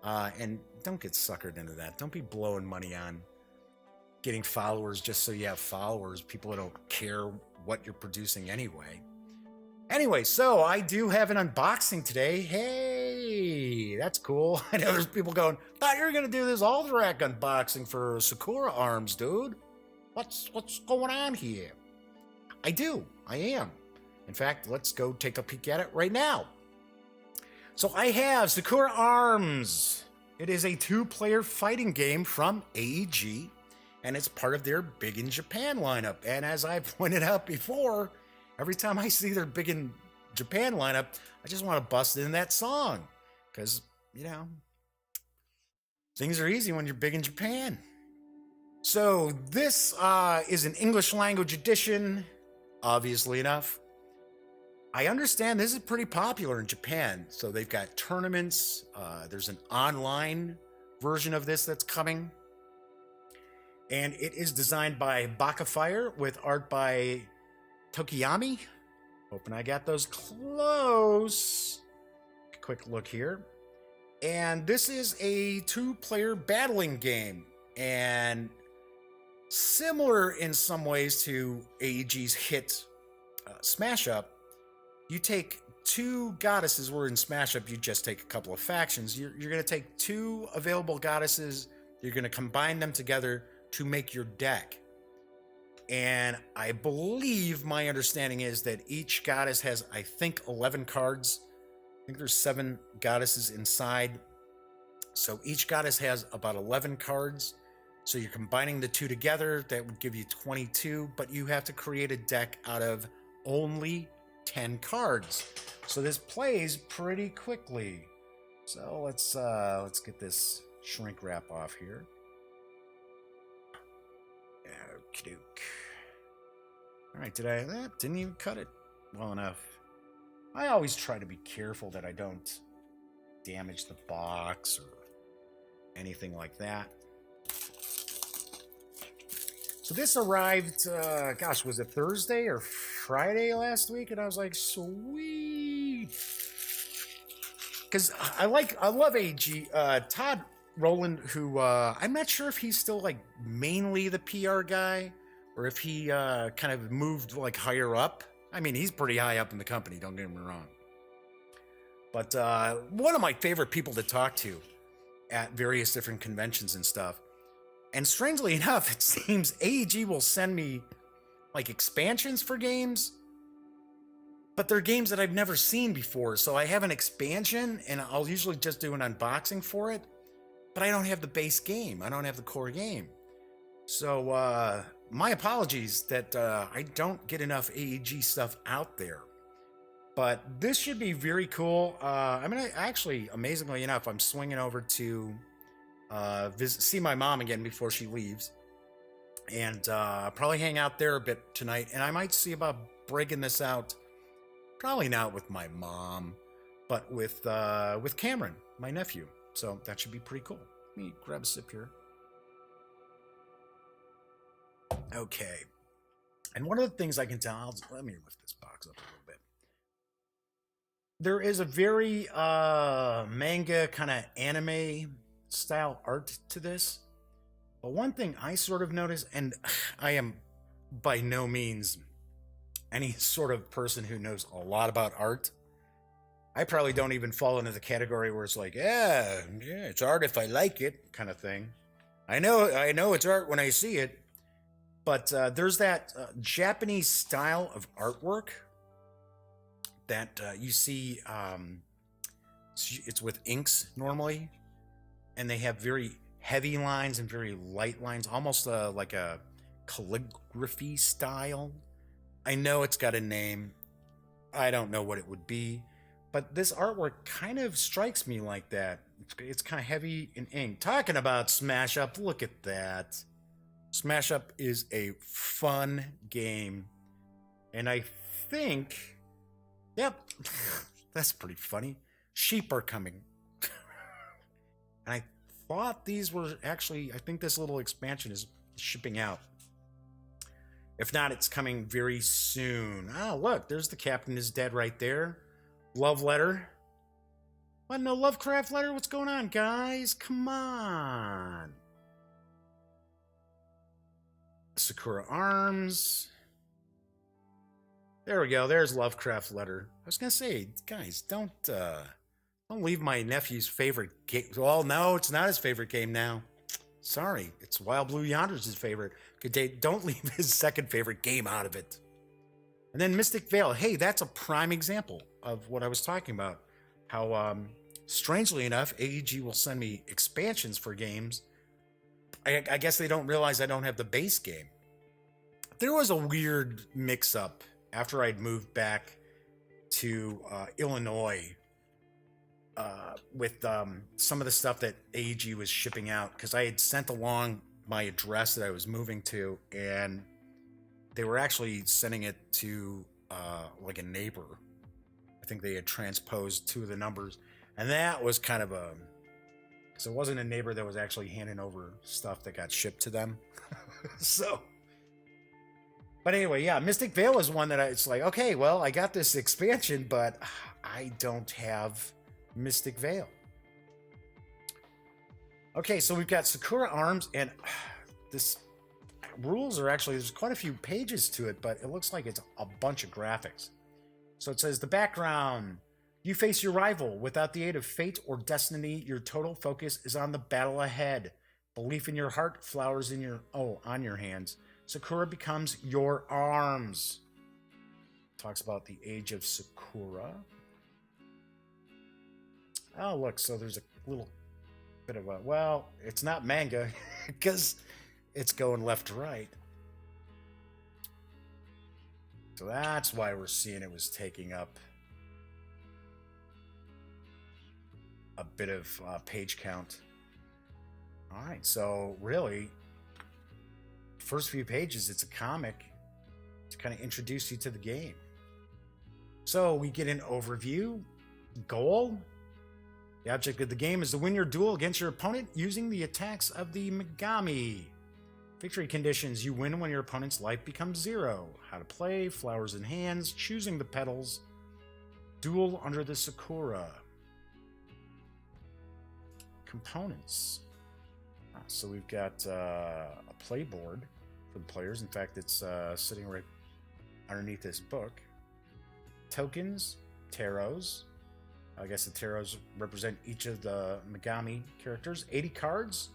And don't get suckered into that. Don't be blowing money on getting followers just so you have followers, people that don't care what you're producing anyway. Anyway, so I do have an unboxing today. Hey, that's cool. I know there's people going, thought you were going to do this Alderac unboxing for Sakura Arms, dude. What's going on here? I am. In fact, let's go take a peek at it right now. So I have Sakura Arms. It is a 2-player fighting game from AEG, and it's part of their Big in Japan lineup. And as I've pointed out before, every time I see their Big in Japan lineup, I just want to bust in that song. Because, things are easy when you're big in Japan. So this is an English language edition, obviously enough. I understand this is pretty popular in Japan. So they've got tournaments. There's an online version of this that's coming. And it is designed by Baka Fire with art by Tokiyami. Hoping I got those close. Quick look here. And this is a 2-player battling game. And similar in some ways to AEG's hit Smash Up, you take 2 goddesses, where in Smash Up you just take a couple of factions. You're going to take 2 available goddesses, you're going to combine them together to make your deck. And I believe my understanding is that each goddess has, I think, 11 cards. I think there's 7 goddesses inside. So each goddess has about 11 cards. So you're combining the 2 together. That would give you 22, but you have to create a deck out of only 10 cards. So this plays pretty quickly. So let's get this shrink wrap off here. All right, didn't even cut it well enough. I always try to be careful that I don't damage the box or anything like that. So this arrived, gosh, was it Thursday or Friday last week? And I was like, sweet. Because I love AG. Todd Rowland, who I'm not sure if he's still like mainly the PR guy or if he kind of moved like higher up. I mean, he's pretty high up in the company, don't get me wrong. But one of my favorite people to talk to at various different conventions and stuff. And strangely enough, it seems AEG will send me like expansions for games, but they're games that I've never seen before. So I have an expansion and I'll usually just do an unboxing for it, but I don't have the base game. I don't have the core game. So my apologies that I don't get enough AEG stuff out there. But this should be very cool. I mean, actually, amazingly enough, I'm swinging over to see my mom again before she leaves, and probably hang out there a bit tonight. And I might see about breaking this out. Probably not with my mom, but with Cameron, my nephew. So that should be pretty cool. Let me grab a sip here. Okay. And one of the things I can tell, let me lift this box up a little bit. There is a very manga kind of anime style art to this. But one thing I sort of noticed, and I am by no means any sort of person who knows a lot about art. I probably don't even fall into the category where it's like, yeah, it's art if I like it kind of thing. I know it's art when I see it. But there's that Japanese style of artwork that you see. It's with inks normally, and they have very heavy lines and very light lines, almost like a calligraphy style. I know it's got a name. I don't know what it would be, but this artwork kind of strikes me like that. It's kind of heavy in ink. Talking about Smash Up, look at that. Smash Up is a fun game, and I think, yep, that's pretty funny. Sheep are coming. And I thought these were actually, I think this little expansion is shipping out. If not, it's coming very soon. Oh, look, there's the Captain is Dead right there. Love letter. What, no Lovecraft letter? What's going on, guys? Come on. Sakura Arms. There we go. There's Lovecraft letter. I was gonna say, guys, don't leave my nephew's favorite game. Well, no, it's not his favorite game now. Sorry, it's Wild Blue Yonder's his favorite. Good day. Don't leave his second favorite game out of it. And then Mystic Vale. Hey, that's a prime example of what I was talking about. How, strangely enough, AEG will send me expansions for games. I guess they don't realize I don't have the base game. There was a weird mix-up after I'd moved back to Illinois with some of the stuff that AEG was shipping out, because I had sent along my address that I was moving to, and they were actually sending it to like a neighbor. I think they had transposed two of the numbers, and that was kind of a... because it wasn't a neighbor that was actually handing over stuff that got shipped to them. So, but anyway, yeah, Mystic Vale is one that it's like, okay, well, I got this expansion, but I don't have Mystic Vale. Okay, so we've got Sakura Arms, and this rules are actually, there's quite a few pages to it, but it looks like it's a bunch of graphics. So it says the background. You face your rival. Without the aid of fate or destiny, your total focus is on the battle ahead. Belief in your heart flowers on your hands. Sakura becomes your arms. Talks about the age of Sakura. Oh, look, so there's a little bit of a... well, it's not manga, because it's going left to right. So that's why we're seeing it was taking up a bit of page count. All right, so really, first few pages, it's a comic to kind of introduce you to the game. So we get an overview, goal. The object of the game is to win your duel against your opponent using the attacks of the Megami. Victory conditions: you win when your opponent's life becomes 0. How to play: flowers in hands, choosing the petals. Duel under the Sakura. Components. So we've got a playboard for the players. In fact, it's sitting right underneath this book. Tokens, tarots. I guess the tarots represent each of the Megami characters. 80 cards,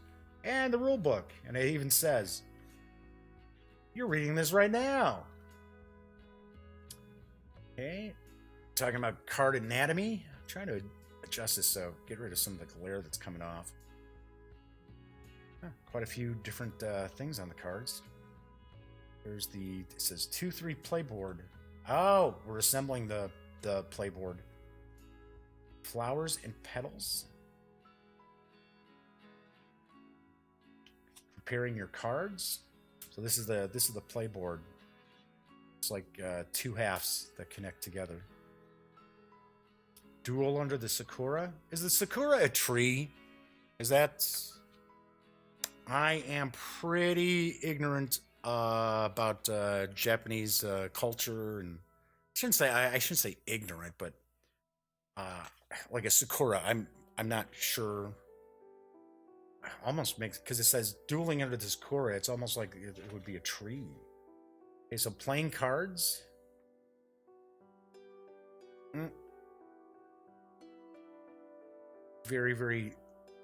and the rule book. And it even says, you're reading this right now. Okay. Talking about card anatomy. I'm trying to adjust this so get rid of some of the glare that's coming off. Quite a few different things on the cards. There's it says 2-3 playboard. Oh, we're assembling the playboard. Flowers and petals. Preparing your cards. So this is the playboard. It's like 2 halves that connect together. Duel under the Sakura. Is the Sakura a tree? Is that... I am pretty ignorant about Japanese culture, and I shouldn't say ignorant, but like a Sakura, I'm not sure. Almost makes, because it says dueling under the Sakura, it's almost like it would be a tree. Okay, so playing cards. Very, very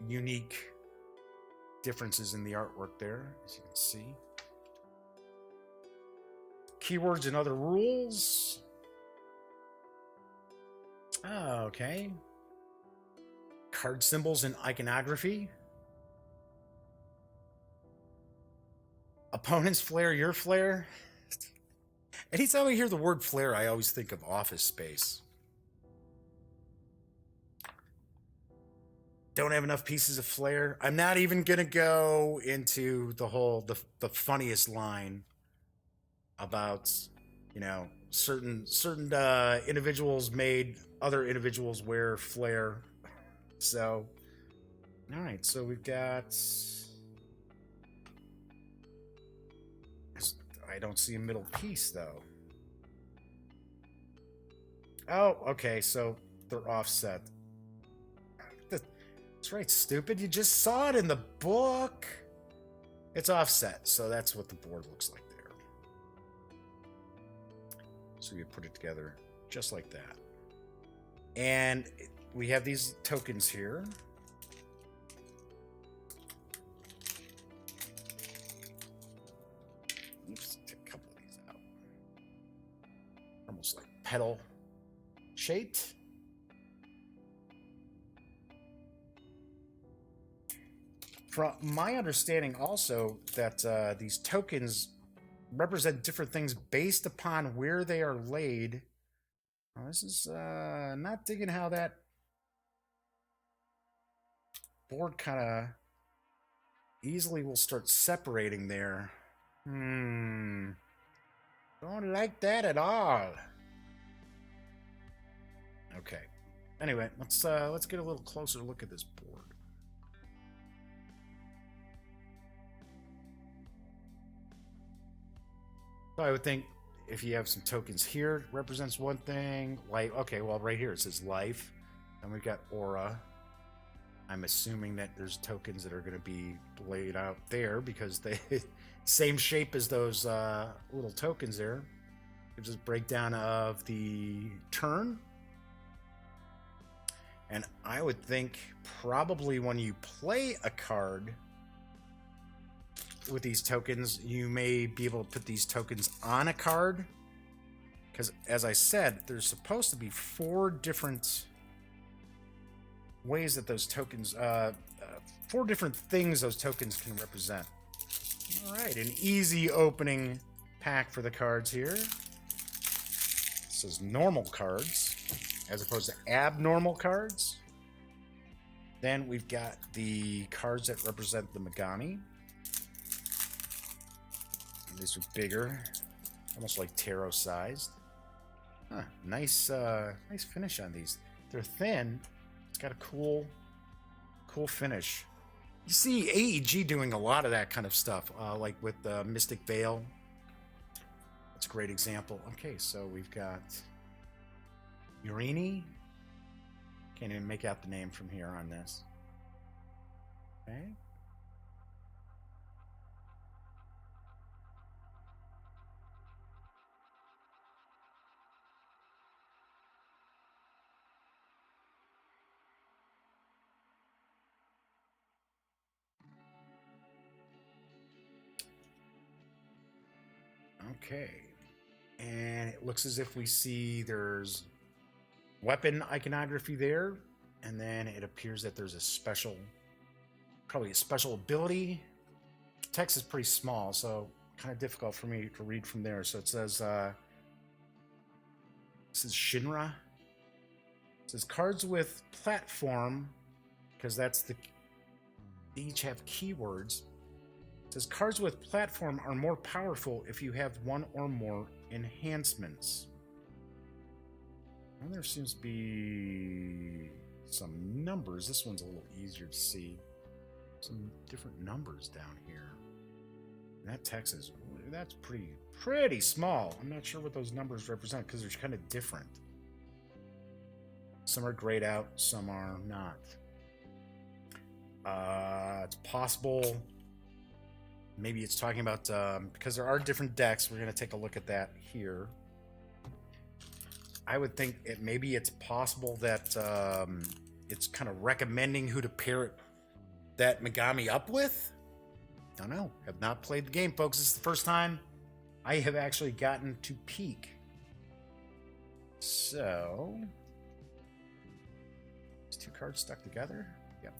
unique differences in the artwork there, as you can see. Keywords and other rules. Oh, okay. Card symbols and iconography. Opponent's flair, your flair. Anytime I hear the word flair, I always think of Office Space. Don't have enough pieces of flair. I'm not even gonna go into the funniest line about, you know, certain individuals made other individuals wear flair. So, all right. So we've got. I don't see a middle piece though. Oh, okay. So they're offset. That's right, stupid. You just saw it in the book. It's offset, so that's what the board looks like there. So you put it together just like that. And we have these tokens here. Oops, take a couple of these out. Almost like petal shaped. From my understanding also that these tokens represent different things based upon where they are laid. Well, this is not digging how that board kind of easily will start separating there. Don't like that at all. Okay. Anyway, let's get a little closer look at this board. So I would think if you have some tokens here, it represents one thing. Like, okay, well, right here it says life. And we've got aura. I'm assuming that there's tokens that are going to be laid out there because they same shape as those little tokens there. Gives us a breakdown of the turn. And I would think probably when you play a card with these tokens, you may be able to put these tokens on a card. Because, as I said, there's supposed to be 4 different ways that those tokens, 4 different things those tokens can represent. All right, an easy opening pack for the cards here. This is normal cards, as opposed to abnormal cards. Then we've got the cards that represent the Megami. These are bigger. almost like tarot sized. Huh, nice finish on these. They're thin. It's got a cool finish. You see AEG doing a lot of that kind of stuff, like with Mystic Veil. That's a great example. Okay, so we've got Urini. Can't even make out the name from here on this. Okay. Okay. And it looks as if we see there's weapon iconography there. And then it appears that there's a special, probably a special ability. Text is pretty small, so kind of difficult for me to read from there. So it says, this is Shinra. It says cards with platform, because that's they each have keywords. It says cards with platform are more powerful if you have one or more enhancements. And there seems to be some numbers. This one's a little easier to see. Some different numbers down here. And that text is, that's pretty small. I'm not sure what those numbers represent because they're kind of different. Some are grayed out, some are not. It's possible. Maybe it's talking about, because there are different decks. We're going to take a look at that here. I would think maybe it's possible that it's kind of recommending who to pair that Megami up with. Don't know. Have not played the game, folks. This is the first time I have actually gotten to peek. So, these two cards stuck together? Yep.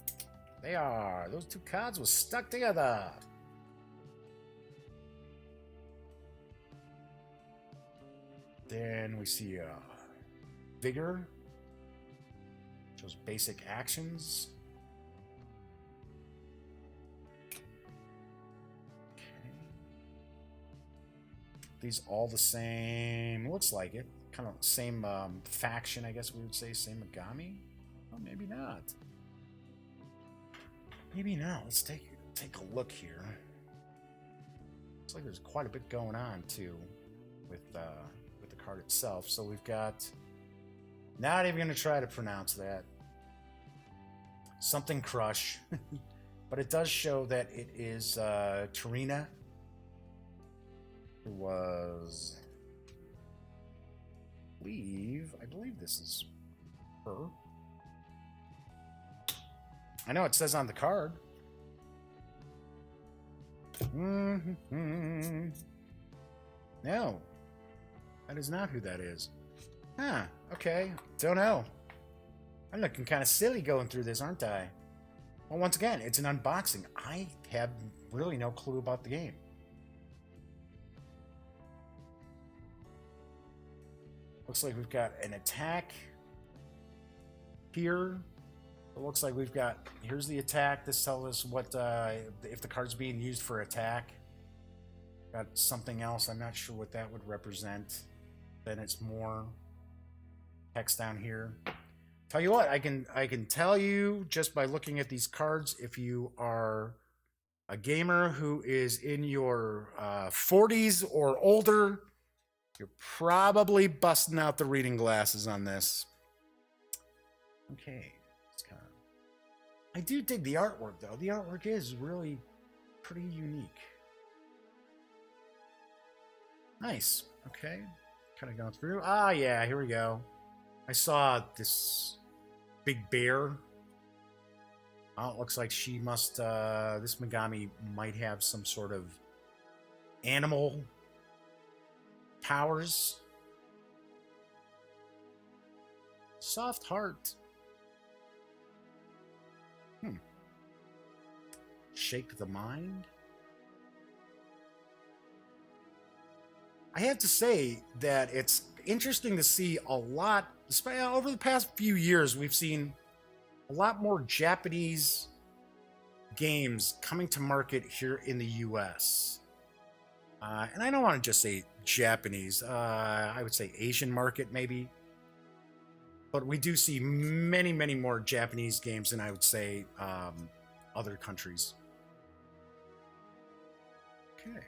They are. Those two cards were stuck together. Then we see Vigor. Shows basic actions. Okay. These all the same. Looks like it. Kind of same faction, I guess we would say. Same Megami. Oh, maybe not. Maybe not. Let's take a look here. Looks like there's quite a bit going on too with the card itself. So we've got, not even going to try to pronounce that. Something Crush. But it does show that it is Tarina, who was, I believe this is her. I know it says on the card. No. That is not who that is. Huh, okay. Don't know. I'm looking kind of silly going through this, aren't I? Well, once again, it's an unboxing. I have really no clue about the game. Looks like we've got an attack here. It looks like we've got, here's the attack. This tells us what, if the card's being used for attack. Got something else. I'm not sure what that would represent. Then it's more text down here. Tell you what, I can tell you just by looking at these cards, if you are a gamer who is in your 40s or older, you're probably busting out the reading glasses on this. Okay, it's kind of. I do dig the artwork though. The artwork is really pretty unique. Nice. Okay. Kind of going through. Ah, yeah, here we go. I saw this big bear. Oh, it looks like she must, this Megami might have some sort of animal powers. Soft heart. Shake the mind. I have to say that it's interesting to see a lot, over the past few years, we've seen a lot more Japanese games coming to market here in the US. And I don't want to just say Japanese. I would say Asian market, maybe. But we do see many, many more Japanese games than I would say other countries. Okay.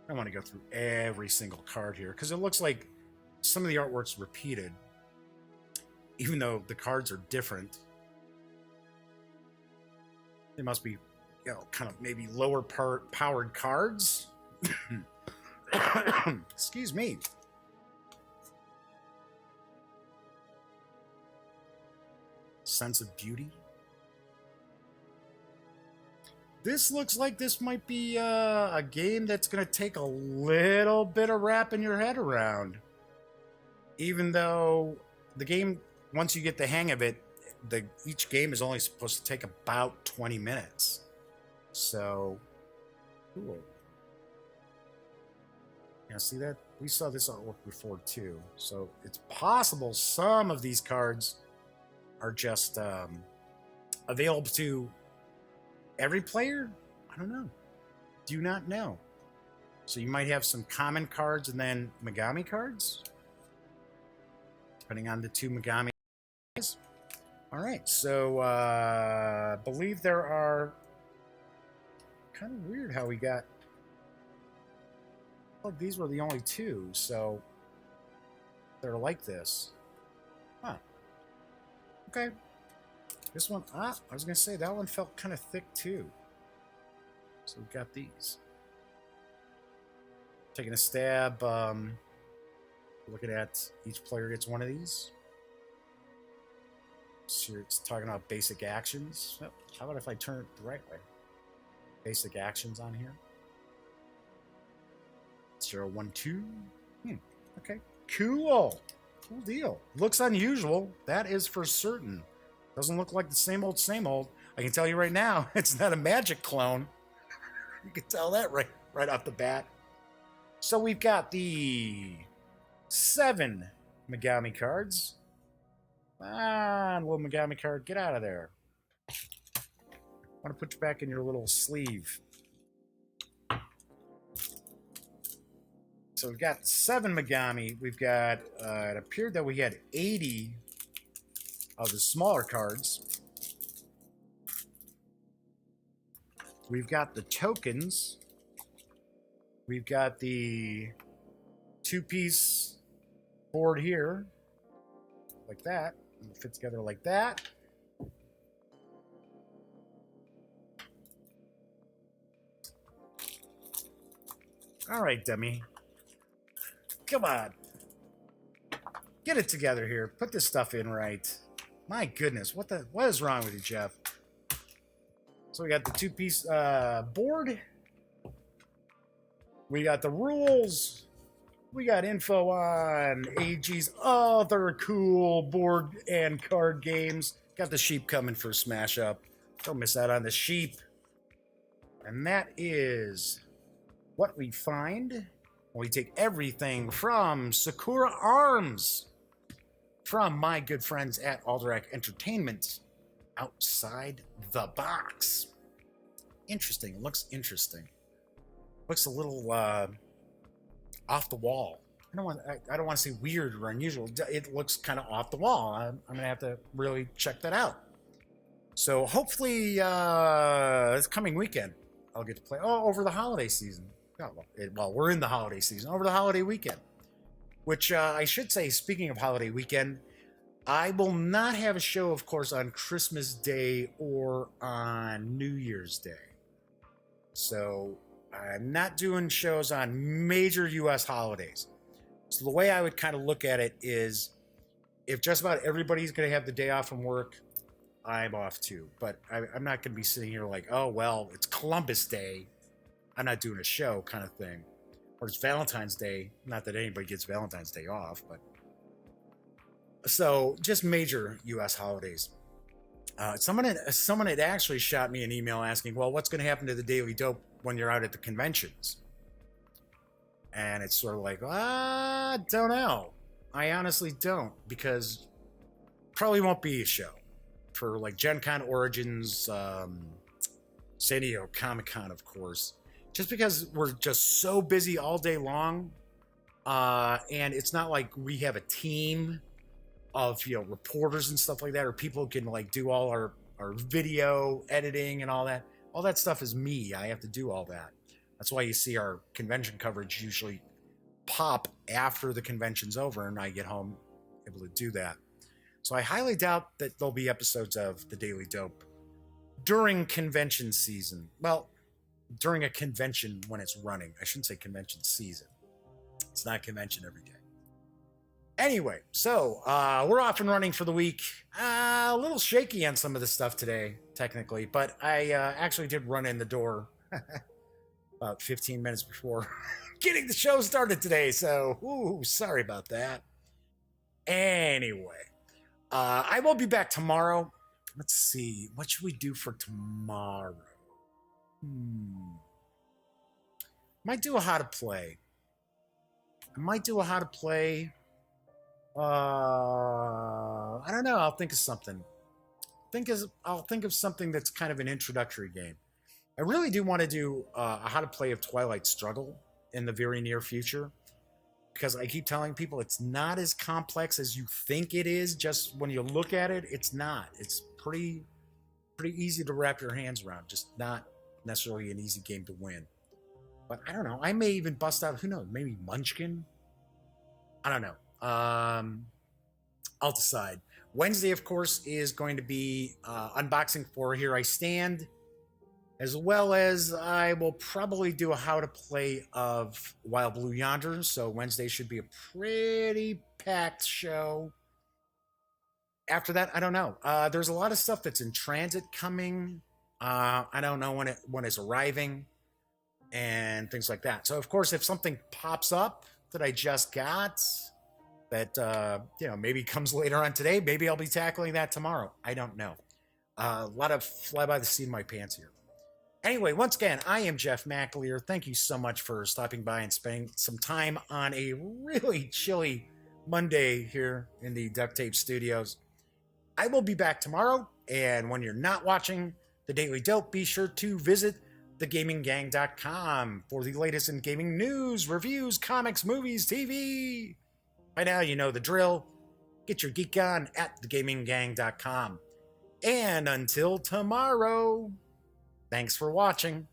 I want to go through every single card here because it looks like some of the artwork's repeated, even though the cards are different. They must be, kind of maybe lower powered cards. Excuse me. Sense of beauty. This looks like this might be a game that's going to take a little bit of wrapping your head around. Even though the game, once you get the hang of it, each game is only supposed to take about 20 minutes. So, cool. Yeah, see that? We saw this artwork before too. So it's possible some of these cards are just available to every player? I don't know. Do not know. So you might have some common cards and then Megami cards, depending on the two Megami. All right, so I believe there are. Kind of weird how we got. Well, these were the only two, so they're like this. Huh. Okay. This one, I was going to say that one felt kind of thick too. So we've got these. Taking a stab, looking at each player gets one of these. So it's talking about basic actions. Oh, how about if I turn it the right way? Basic actions on here. 0, 1, 2. Okay. Cool. Cool deal. Looks unusual. That is for certain. Doesn't look like the same old, same old. I can tell you right now, it's not a magic clone. You can tell that right off the bat. So we've got the 7 Megami cards. Little Megami card, get out of there. I want to put you back in your little sleeve. So we've got 7 Megami. We've got, it appeared that we had 80 of the smaller cards. We've got the tokens. We've got the 2-piece board here, like that. It fits together like that. All right, dummy. Come on. Get it together here. Put this stuff in right. My goodness, what is wrong with you, Jeff? So we got the 2-piece board. We got the rules. We got info on AG's other cool board and card games. Got the sheep coming for Smash Up. Don't miss out on the sheep. And that is what we find when we take everything from Sakura Arms, from my good friends at Alderac Entertainment, outside the box. Interesting. Looks interesting. Looks a little off the wall. I don't want to say weird or unusual. It looks kind of off the wall. I'm gonna have to really check that out. So hopefully this coming weekend I'll get to play. Over the holiday season. Well, we're in the holiday season. Over the holiday weekend, which I should say. Speaking of holiday weekend, I will not have a show, of course, on Christmas Day or on New Year's Day. So I'm not doing shows on major U.S. holidays. So the way I would kind of look at it is, if just about everybody's going to have the day off from work, I'm off too. But I'm not going to be sitting here like, oh, well, it's Columbus Day, I'm not doing a show kind of thing. Or it's Valentine's Day. Not that anybody gets Valentine's Day off, but... So, just major U.S. holidays. Someone had actually shot me an email asking, well, what's going to happen to the Daily Dope when you're out at the conventions? And it's sort of like, don't know. I honestly don't, because probably won't be a show for like Gen Con Origins, San Diego Comic Con, of course. just because we're just so busy all day long. And it's not like we have a team of, reporters and stuff like that, or people who can like do all our video editing and all that. All that stuff is me. I have to do all that. That's why you see our convention coverage usually pop after the convention's over and I get home able to do that. So I highly doubt that there'll be episodes of The Daily Dope during convention season. Well, during a convention when it's running. I shouldn't say convention season. It's not convention every day. Anyway, so we're off and running for the week. A little shaky on some of the stuff today, technically, but I actually did run in the door about 15 minutes before getting the show started today, so sorry about that. Anyway, I will be back tomorrow. Let's see, what should we do for tomorrow? Might do a how to play. I don't know. I'll think of something. I'll think of something that's kind of an introductory game. I really do want to do a how to play of Twilight Struggle in the very near future, because I keep telling people it's not as complex as you think it is. Just when you look at it, it's not. It's pretty easy to wrap your hands around. Just not necessarily an easy game to win. But I don't know. I may even bust out, who knows, maybe Munchkin? I don't know. I'll decide. Wednesday, of course, is going to be unboxing for Here I Stand, as well as I will probably do a how to play of Wild Blue Yonder. So Wednesday should be a pretty packed show. After that, I don't know. There's a lot of stuff that's in transit coming. I don't know when it's arriving and things like that. So, of course, if something pops up that I just got that, maybe comes later on today, maybe I'll be tackling that tomorrow. I don't know. A lot of fly by the seat of my pants here. Anyway, once again, I am Jeff McAleer. Thank you so much for stopping by and spending some time on a really chilly Monday here in the Duct Tape Studios. I will be back tomorrow, and when you're not watching The Daily Dope, be sure to visit thegaminggang.com for the latest in gaming news, reviews, comics, movies, TV. By now, you know the drill. Get your geek on at thegaminggang.com. And until tomorrow, thanks for watching.